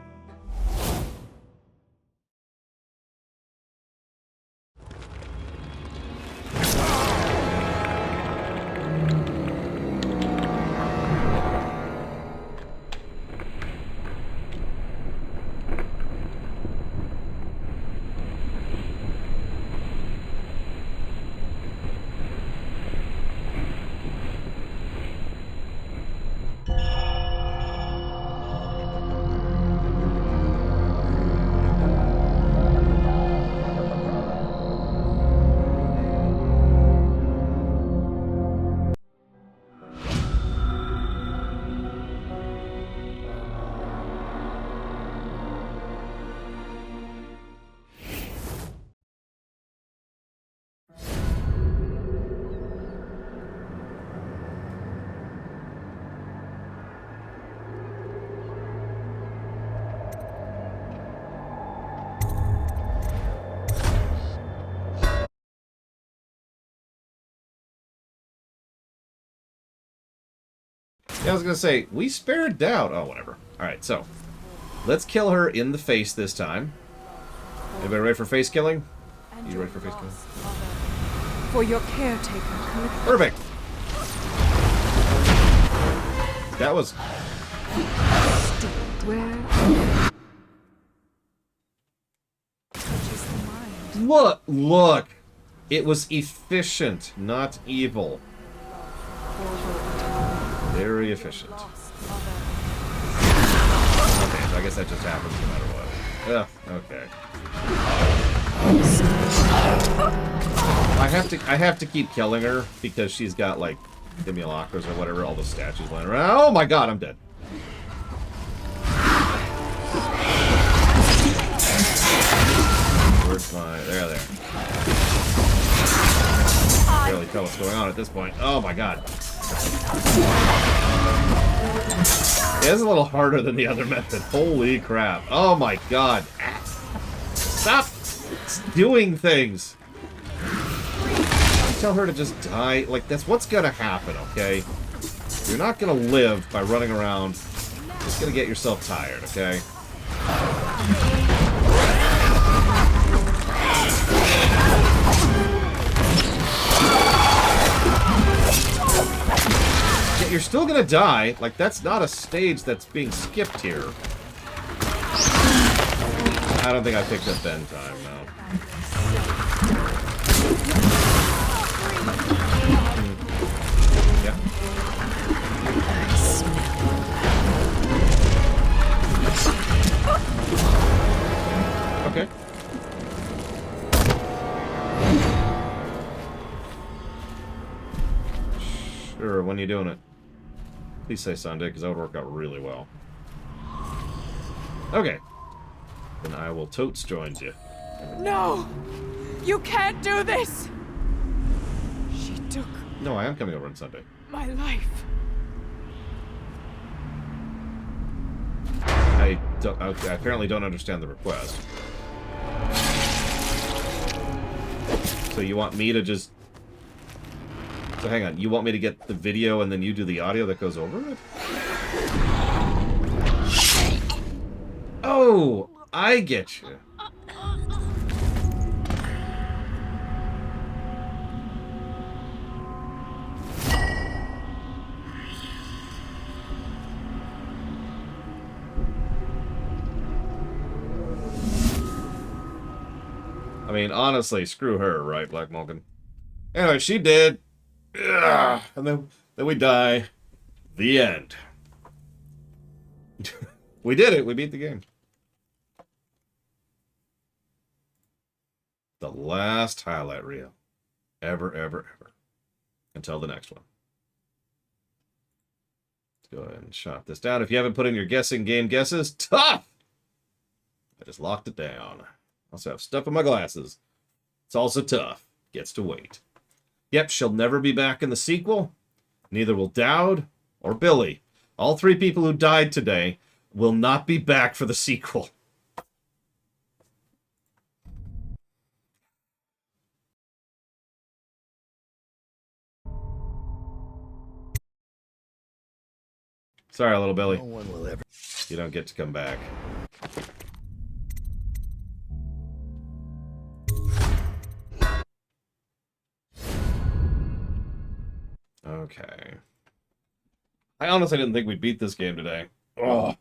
Yeah, I was gonna say, we spared Dowd. Oh, whatever. Alright, so. Let's kill her in the face this time. Everybody ready for face killing? You ready for face killing? For your caretaker could... Perfect! That was... Where... Look! Look! It was efficient, not evil. Very efficient. Okay, so I guess that just happens no matter what. Ugh, okay. I have to keep killing her because she's got like simulacras or whatever, all the statues lying around. Oh my god, I'm dead. Where's my... There. I can barely tell what's going on at this point. Oh my god. Yeah, it's a little harder than the other method. Holy crap. Oh my god. Stop doing things. tell her to just die? Like, that's what's gonna happen, okay? You're not gonna live by running around. Just gonna get yourself tired, okay? Yeah, you're still gonna die. Like, that's not a stage that's being skipped here. I don't think I picked up bend time, no. Yeah. Okay. Sure, when are you doing it? Please say Sunday, because that would work out really well. Okay. Then I will totes join you. No! You can't do this! She took No, I am coming over on Sunday. my life. I apparently don't understand the request. So you want me to just... So hang on, you want me to get the video and then you do the audio that goes over it? Oh, I get you. I mean, honestly, screw her, right, Black Mulkin? Anyway, she did. Ugh. And then we die. The end. We did it. We beat the game. The last highlight reel. Ever, ever, ever. Until the next one. Let's go ahead and shut this down. If you haven't put in your guessing game guesses, tough! I just locked it down. Also have stuff in my glasses. It's also tough. Gets to wait. Yep, she'll never be back in the sequel. Neither will Dowd or Billy. All three people who died today will not be back for the sequel. Sorry, little Billy. No one will ever. You don't get to come back. Okay. I honestly didn't think we'd beat this game today. Oh.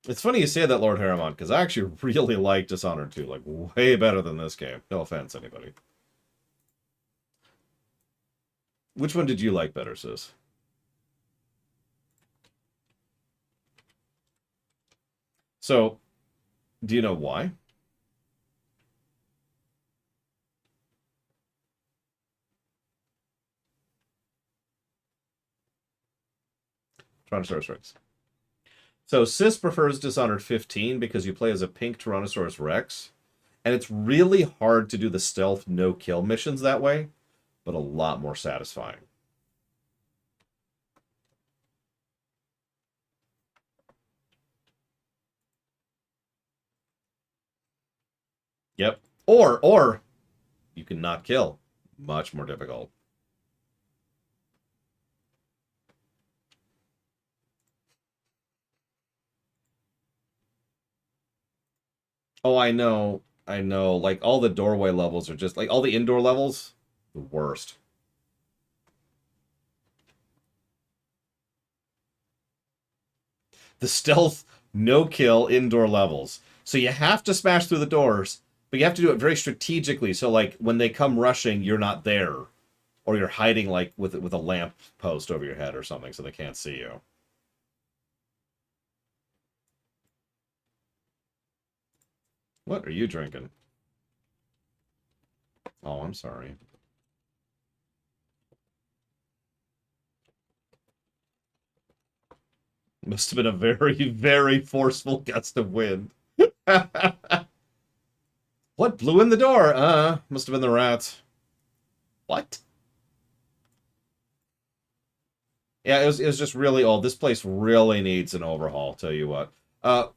It's funny you say that, Lord Harriman, because I actually really like Dishonored 2. Like, way better than this game. No offense, anybody. Which one did you like better, sis? So, do you know why? Tyrannosaurus Rex. So, sis prefers Dishonored 15 because you play as a pink Tyrannosaurus Rex. And it's really hard to do the stealth no-kill missions that way, but a lot more satisfying. Yep. Or you can not kill. Much more difficult. Oh, I know. I know. Like, all the doorway levels are just... Like, all the indoor levels, the worst. The stealth, no-kill indoor levels. So you have to smash through the doors, but you have to do it very strategically. So, like, when they come rushing, you're not there. Or you're hiding, like, with a lamp post over your head or something so they can't see you. What are you drinking? Oh, I'm sorry. Must have been a very, very forceful gust of wind. What blew in the door? Must have been the rats. What? Yeah, it was just really old. This place really needs an overhaul, tell you what.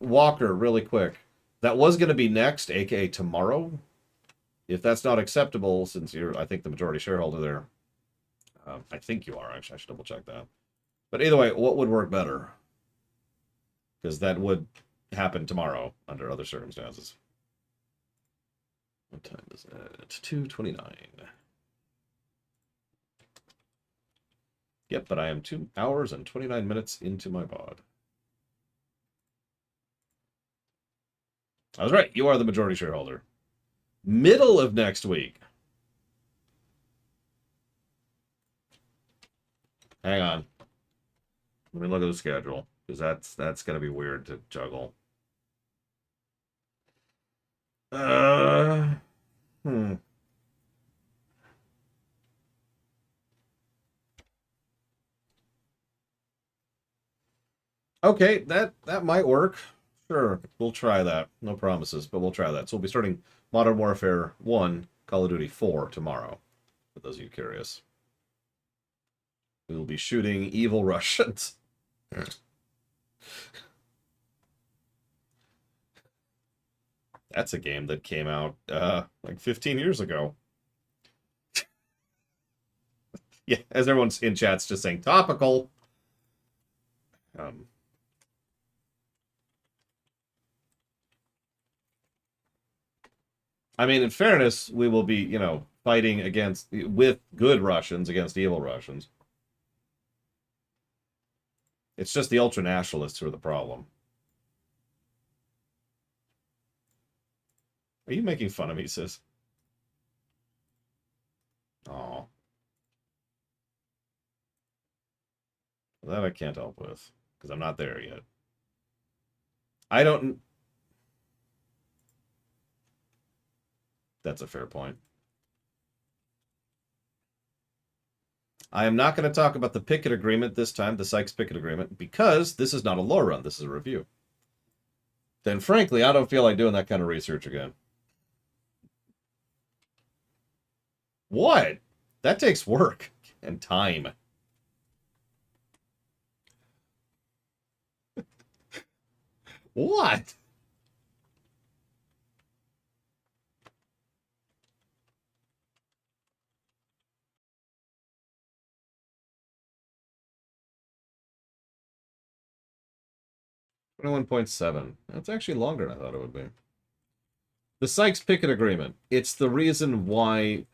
Walker, really quick. That was going to be next, aka tomorrow. If that's not acceptable, since you're, I think, the majority shareholder there. I think you are, actually. I should double check that. But either way, what would work better? Because that would happen tomorrow under other circumstances. What time is it? It's 2:29. Yep, but I am 2 hours and 29 minutes into my VOD. I was right. You are the majority shareholder. Middle of next week. Hang on. Let me look at the schedule, because that's going to be weird to juggle. Hmm. Okay, that might work. Sure, we'll try that. No promises, but we'll try that. So we'll be starting Modern Warfare 1, Call of Duty 4 tomorrow, for those of you curious. We will be shooting evil Russians. That's a game that came out like 15 years ago. Yeah, as everyone's in chat's just saying topical. I mean, in fairness, we will be, you know, fighting with good Russians against evil Russians. It's just the ultra-nationalists who are the problem. Are you making fun of me, sis? Aw. That I can't help with, because I'm not there yet. I don't... That's a fair point. I am not going to talk about the Pickett Agreement this time, the Sykes-Pickett Agreement, because this is not a lore run, this is a review. Then, frankly, I don't feel like doing that kind of research again. What? That takes work and time. What? $21.7. That's actually longer than I thought it would be. The Sykes-Pickett Agreement. It's the reason why...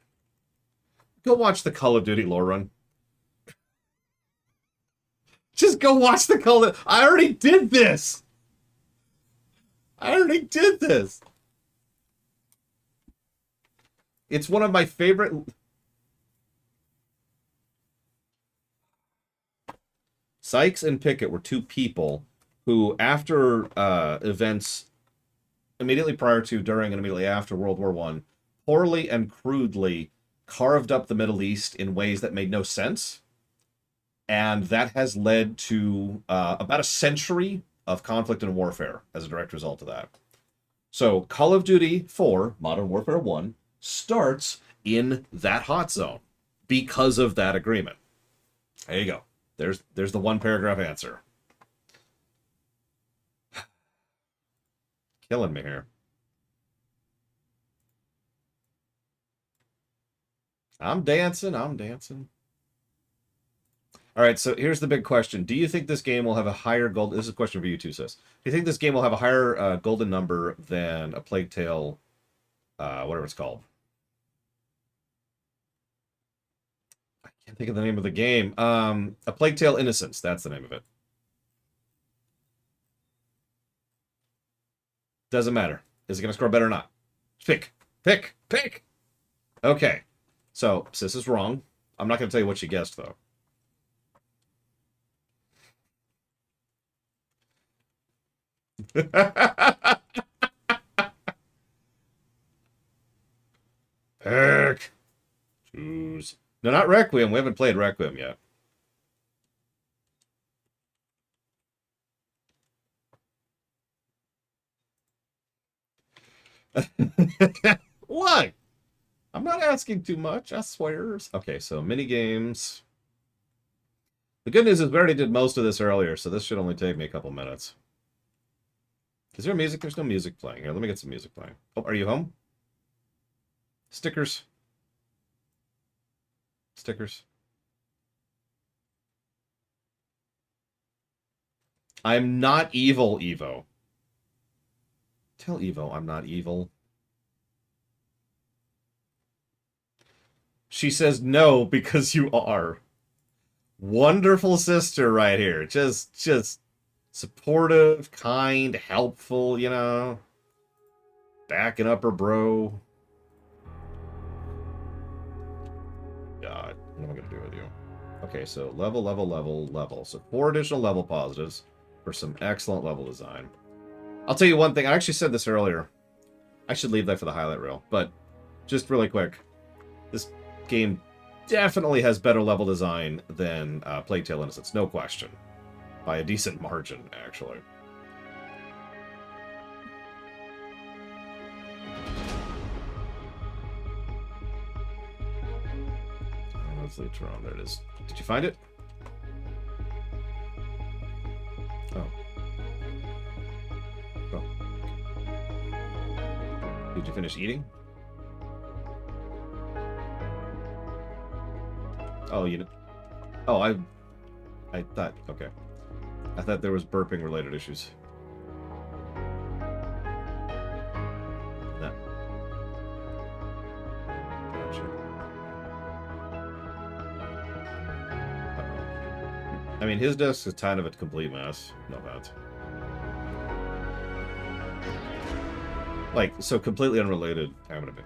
Go watch the Call of Duty lore run. Just go watch the Call of... I already did this! I already did this! It's one of my favorite... Sykes and Pickett were two people who, after events immediately prior to, during, and immediately after World War I, poorly and crudely carved up the Middle East in ways that made no sense. And that has led to about a century of conflict and warfare as a direct result of that. So Call of Duty 4, Modern Warfare 1, starts in that hot zone because of that agreement. There you go. There's the one paragraph answer. Killing me here. I'm dancing. All right, so here's the big question. Do you think this game will have a higher gold... This is a question for you too, sis. Do you think this game will have a higher golden number than a Plague Tale, whatever it's called? I can't think of the name of the game. A Plague Tale Innocence, that's the name of it. Doesn't matter. Is it going to score better or not? Pick. Okay. So, sis is wrong. I'm not going to tell you what she guessed, though. Pick. Choose. No, not Requiem. We haven't played Requiem yet. What? I'm not asking too much, I swears. Okay, so mini games. The good news is we already did most of this earlier, so this should only take me a couple minutes. Is there music? There's no music playing. Here, let me get some music playing. Oh, are you home? Stickers. Stickers. I'm not evil, Evo. Tell Evo I'm not evil. She says no because you are. Wonderful sister right here. Just supportive, kind, helpful, you know. Backing up her bro. God, what am I going to do with you? Okay, so level. So 4 additional level positives for some excellent level design. I'll tell you one thing. I actually said this earlier. I should leave that for the highlight reel. But just really quick. This game definitely has better level design than Plague Tale Innocence. No question. By a decent margin, actually. Let's leave Toronto. There it is. Did you find it? Oh. Oh. Did you finish eating? Oh, you know. Oh, I thought. Okay. I thought there was burping related issues. No. Gotcha. I mean, his desk is kind of a complete mess. No bad. Like, so completely unrelated. I'm gonna be.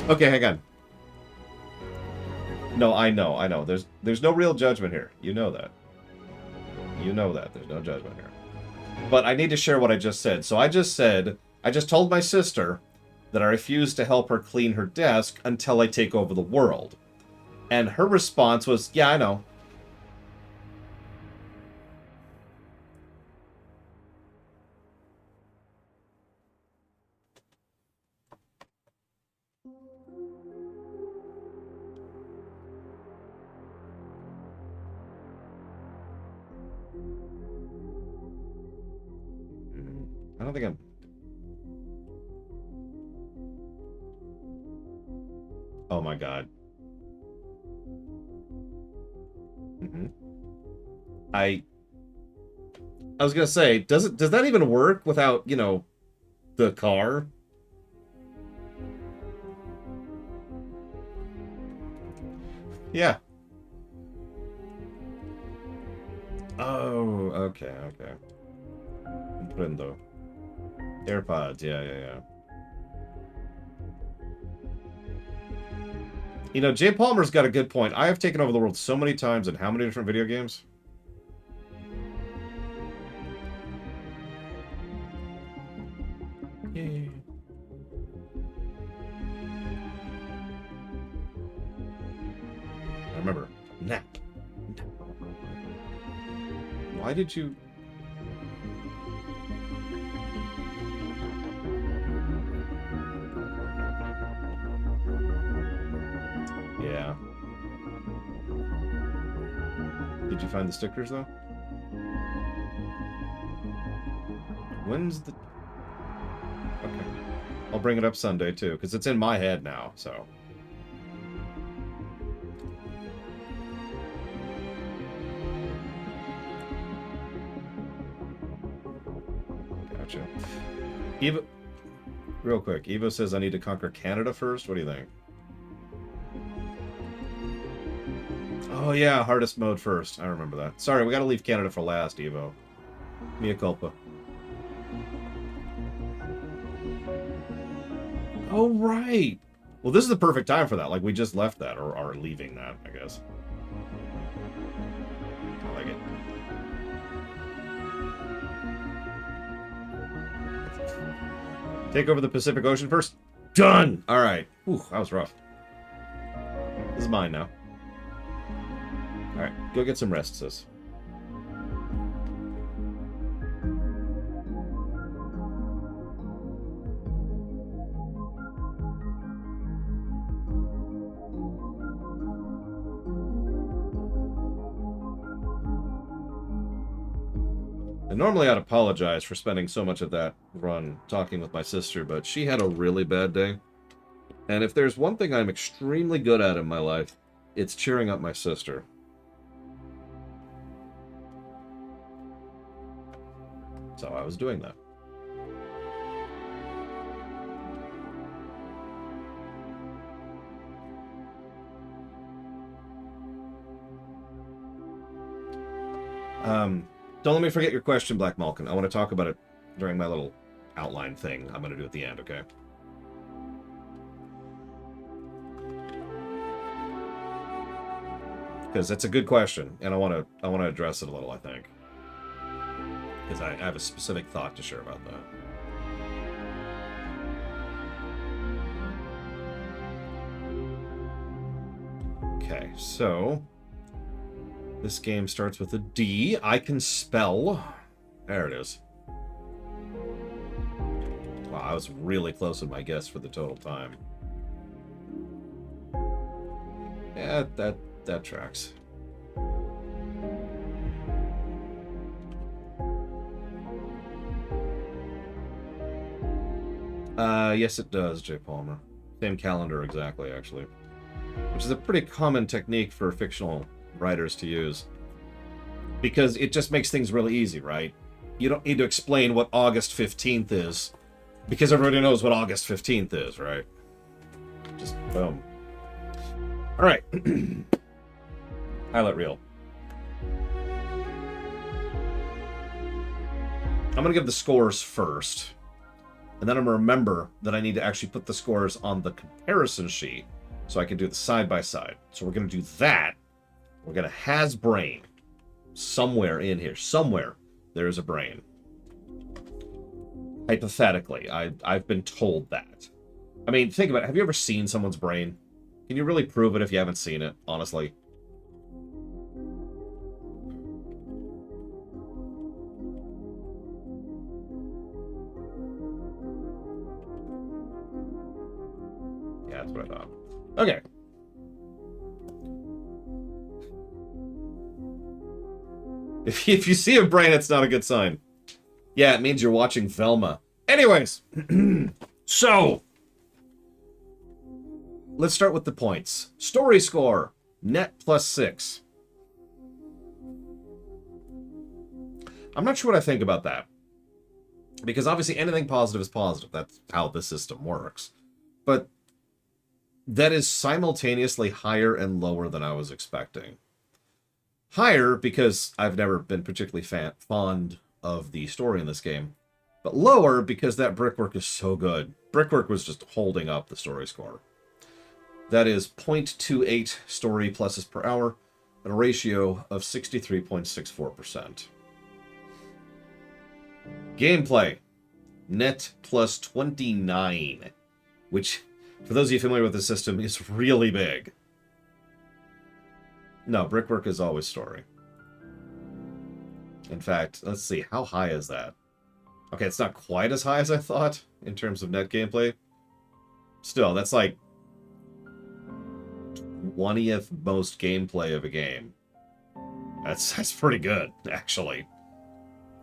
Okay, hang on. No, I know. There's no real judgment here. You know that. You know that. There's no judgment here. But I need to share what I just said. So I just told my sister that I refuse to help her clean her desk until I take over the world. And her response was, yeah, I know. I don't think I'm... Oh my god. I was gonna say, does that even work without, you know, the car? Yeah. Oh, okay. Comprendo. AirPods, yeah. You know, Jay Palmer's got a good point. I have taken over the world so many times in how many different video games? Yay. I remember. Nap. Why did you... Yeah. Did you find the stickers, though? When's the... Okay. I'll bring it up Sunday, too, because it's in my head now, so... Gotcha. Eva... Real quick, Evo says I need to conquer Canada first. What do you think? Oh yeah, hardest mode first. I remember that. Sorry, we gotta leave Canada for last, Evo. Mea culpa. Oh, right! Well, this is the perfect time for that. Like, we just left that, or are leaving that, I guess. I like it. Take over the Pacific Ocean first. Done! Alright. Ooh, that was rough. This is mine now. Alright, go get some rest, sis. And normally I'd apologize for spending so much of that run talking with my sister, but she had a really bad day. And if there's one thing I'm extremely good at in my life, it's cheering up my sister. So I was doing that. Don't let me forget your question, Black Malkin. I want to talk about it during my little outline thing I'm going to do at the end, okay? Because that's a good question, and I want to address it a little, I think. Because I have a specific thought to share about that. Okay, so this game starts with a D. I can spell. There it is. Wow, I was really close with my guess for the total time. Yeah, that tracks. Yes it does, Jay Palmer. Same calendar exactly, actually. Which is a pretty common technique for fictional writers to use. Because it just makes things really easy, right? You don't need to explain what August 15th is, because everybody knows what August 15th is, right? Just boom. Alright. Highlight reel. I'm going to give the scores first. And then I'm going to remember that I need to actually put the scores on the comparison sheet so I can do the side-by-side. So we're going to do that. We're going to has brain. Somewhere in here. Somewhere there's a brain. Hypothetically. I've been told that. I mean, think about it. Have you ever seen someone's brain? Can you really prove it if you haven't seen it, honestly? Yeah, that's what I thought. Okay. If you see a brain, it's not a good sign. Yeah, it means you're watching Velma. Anyways. So. Let's start with the points. Story score. Net +6. I'm not sure what I think about that. Because obviously anything positive is positive. That's how the system works. But that is simultaneously higher and lower than I was expecting. Higher because I've never been particularly fond of the story in this game. But lower because that brickwork is so good. Brickwork was just holding up the story score. That is 0.28 story pluses per hour at a ratio of 63.64%. Gameplay. Net +29. Which, for those of you familiar with the system, is really big. No, brickwork is always story. In fact, let's see, how high is that? Okay, it's not quite as high as I thought in terms of net gameplay. Still, that's like 20th most gameplay of a game. That's pretty good, actually.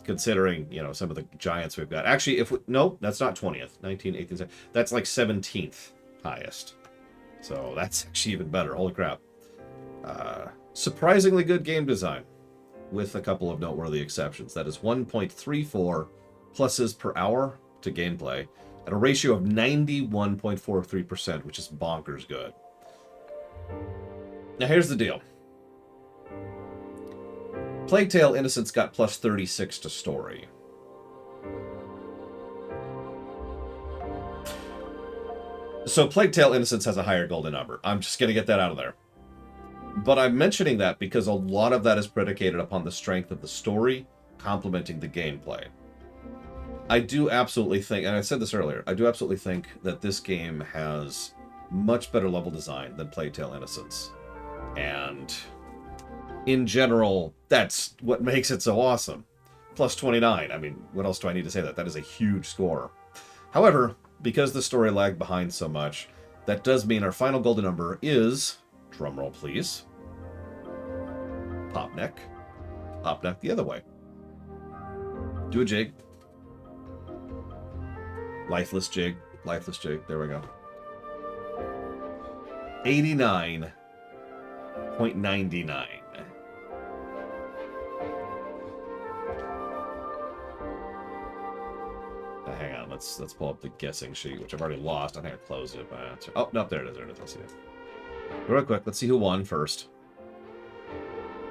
Considering, you know, some of the giants we've got. Actually, nope, that's not 20th. 19, 18, that's like 17th highest. So that's actually even better. Holy crap. Surprisingly good game design, with a couple of noteworthy exceptions. That is 1.34 pluses per hour to gameplay at a ratio of 91.43%, which is bonkers good. Now here's the deal. Plague Tale Innocence got plus 36 to story. So Plague Tale Innocence has a higher golden number. I'm just going to get that out of there. But I'm mentioning that because a lot of that is predicated upon the strength of the story complementing the gameplay. I do absolutely think, and I said this earlier, I do absolutely think that this game has much better level design than Plague Tale Innocence. And in general, that's what makes it so awesome. Plus 29. I mean, what else do I need to say that? That is a huge score. However, because the story lagged behind so much, that does mean our final golden number is, drumroll please, Pop Neck. Pop Neck the other way. Do a jig. Lifeless jig. Lifeless jig. There we go. 89.99. Hang on, let's pull up the guessing sheet, which I've already lost. I think I closed it. But oh, no, there it is. There it is. I see it. Real quick, let's see who won first.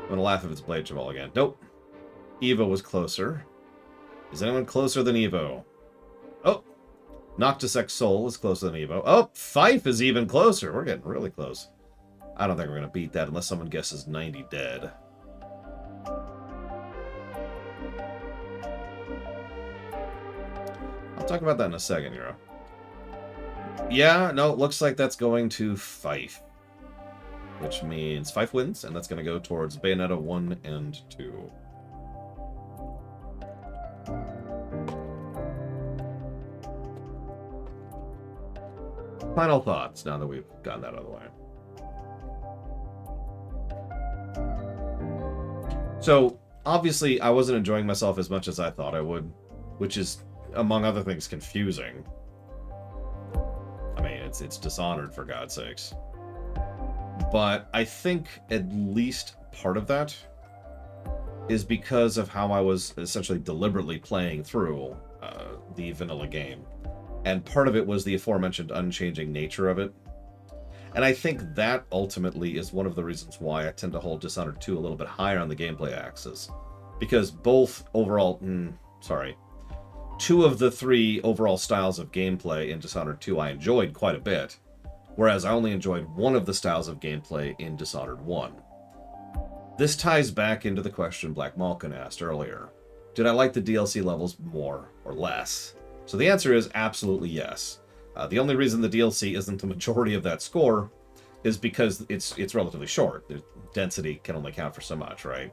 I'm gonna laugh if it's Blade Cheval again. Nope. Evo was closer. Is anyone closer than Evo? Oh, Noctis X Soul is closer than Evo. Oh, Fife is even closer. We're getting really close. I don't think we're gonna beat that unless someone guesses 90 dead. I'll talk about that in a second, Euro. Yeah, no, it looks like that's going to Fife. Which means Fife wins, and that's going to go towards Bayonetta 1 and 2. Final thoughts, now that we've gotten that out of the way. So, obviously, I wasn't enjoying myself as much as I thought I would, which is, among other things, confusing. I mean, it's Dishonored, for God's sakes. But I think at least part of that is because of how I was essentially deliberately playing through the vanilla game. And part of it was the aforementioned unchanging nature of it. And I think that ultimately is one of the reasons why I tend to hold Dishonored 2 a little bit higher on the gameplay axis. Because both overall... two of the three overall styles of gameplay in Dishonored 2 I enjoyed quite a bit, whereas I only enjoyed one of the styles of gameplay in Dishonored 1. This ties back into the question Black Malkin asked earlier. Did I like the DLC levels more or less? So the answer is absolutely yes. The only reason the DLC isn't the majority of that score is because it's relatively short. The density can only count for so much, right?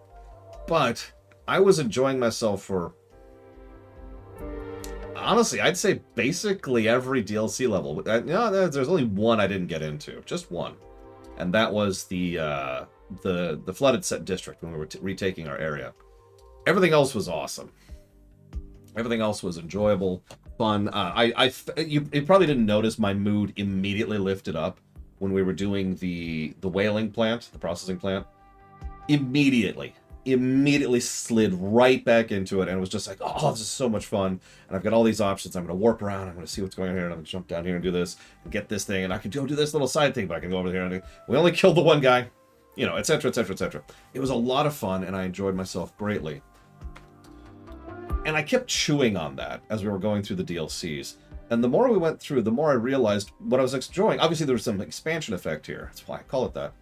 But I was enjoying myself for... honestly, I'd say basically every DLC level. There's only one I didn't get into, just one, and that was the flooded set district when we were retaking our area. Everything else was awesome. Everything else was enjoyable, fun. You probably didn't notice my mood immediately lifted up when we were doing the whaling plant, the processing plant. Immediately slid right back into it, and it was just like, oh, this is so much fun, and I've got all these options. I'm going to warp around, I'm going to see what's going on here, and I'm going to jump down here and do this, and get this thing, and I can do this little side thing, but I can go over here, and we only killed the one guy, you know, etc., etc., etc. It was a lot of fun, and I enjoyed myself greatly. And I kept chewing on that as we were going through the DLCs, and the more we went through, the more I realized what I was enjoying. Obviously, there was some expansion effect here, that's why I call it that.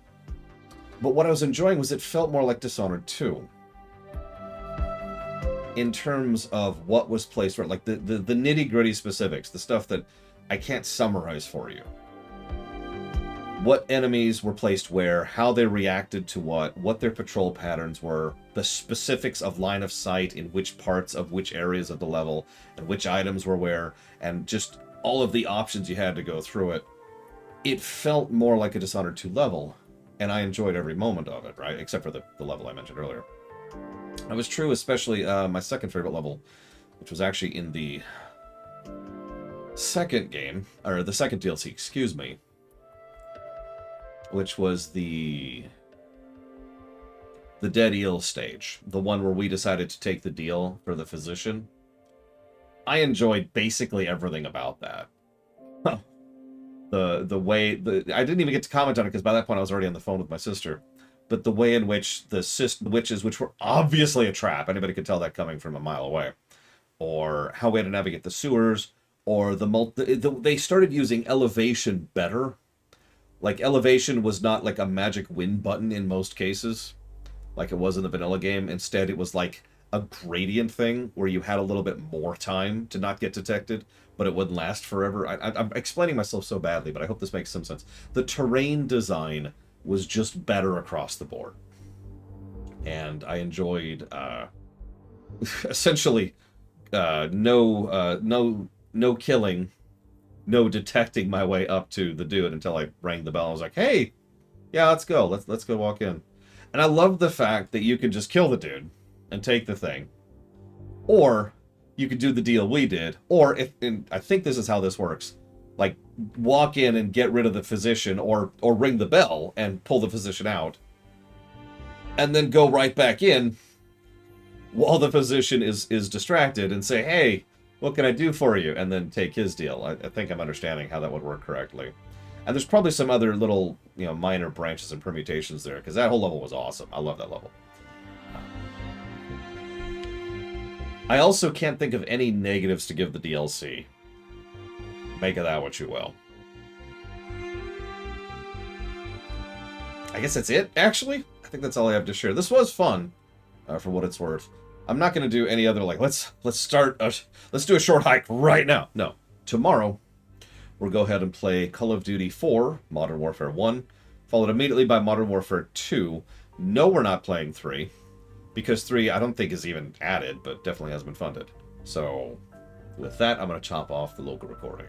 But what I was enjoying was it felt more like Dishonored 2. In terms of what was placed where, like the nitty-gritty specifics, the stuff that I can't summarize for you. What enemies were placed where, how they reacted to what their patrol patterns were, the specifics of line of sight in which parts of which areas of the level, and which items were where, and just all of the options you had to go through it. It felt more like a Dishonored 2 level. And I enjoyed every moment of it, right? Except for the level I mentioned earlier. That was true, especially my second favorite level, which was actually in the second game, or the second DLC, excuse me, which was the Dead Eel stage, the one where we decided to take the deal for the physician. I enjoyed basically everything about that. The way I didn't even get to comment on it because by that point I was already on the phone with my sister. but the way in which the witches, which were obviously a trap, anybody could tell that coming from a mile away, or how we had to navigate the sewers, or they started using elevation better. Like, elevation was not like a magic win button in most cases, like it was in the vanilla game. Instead, it was like a gradient thing where you had a little bit more time to not get detected, but it wouldn't last forever. I'm explaining myself so badly, but I hope this makes some sense. The terrain design was just better across the board. And I enjoyed, essentially, no killing, no detecting my way up to the dude until I rang the bell. I was like, hey, yeah, let's go. Let's go walk in. And I love the fact that you can just kill the dude and take the thing. Or you could do the deal we did. Or, and I think this is how this works, like, walk in and get rid of the physician, or ring the bell and pull the physician out. And then go right back in while the physician is distracted and say, hey, what can I do for you? And then take his deal. I think I'm understanding how that would work correctly. And there's probably some other little, minor branches and permutations there, because that whole level was awesome. I love that level. I also can't think of any negatives to give the DLC. Make of that what you will. I guess that's it, actually. I think that's all I have to share. This was fun, for what it's worth. I'm not going to do any other, like, let's do a short hike right now. No. Tomorrow, we'll go ahead and play Call of Duty 4, Modern Warfare 1, followed immediately by Modern Warfare 2. No, we're not playing 3, because 3 I don't think is even added, but definitely has been funded. So, with that, I'm going to chop off the local recording.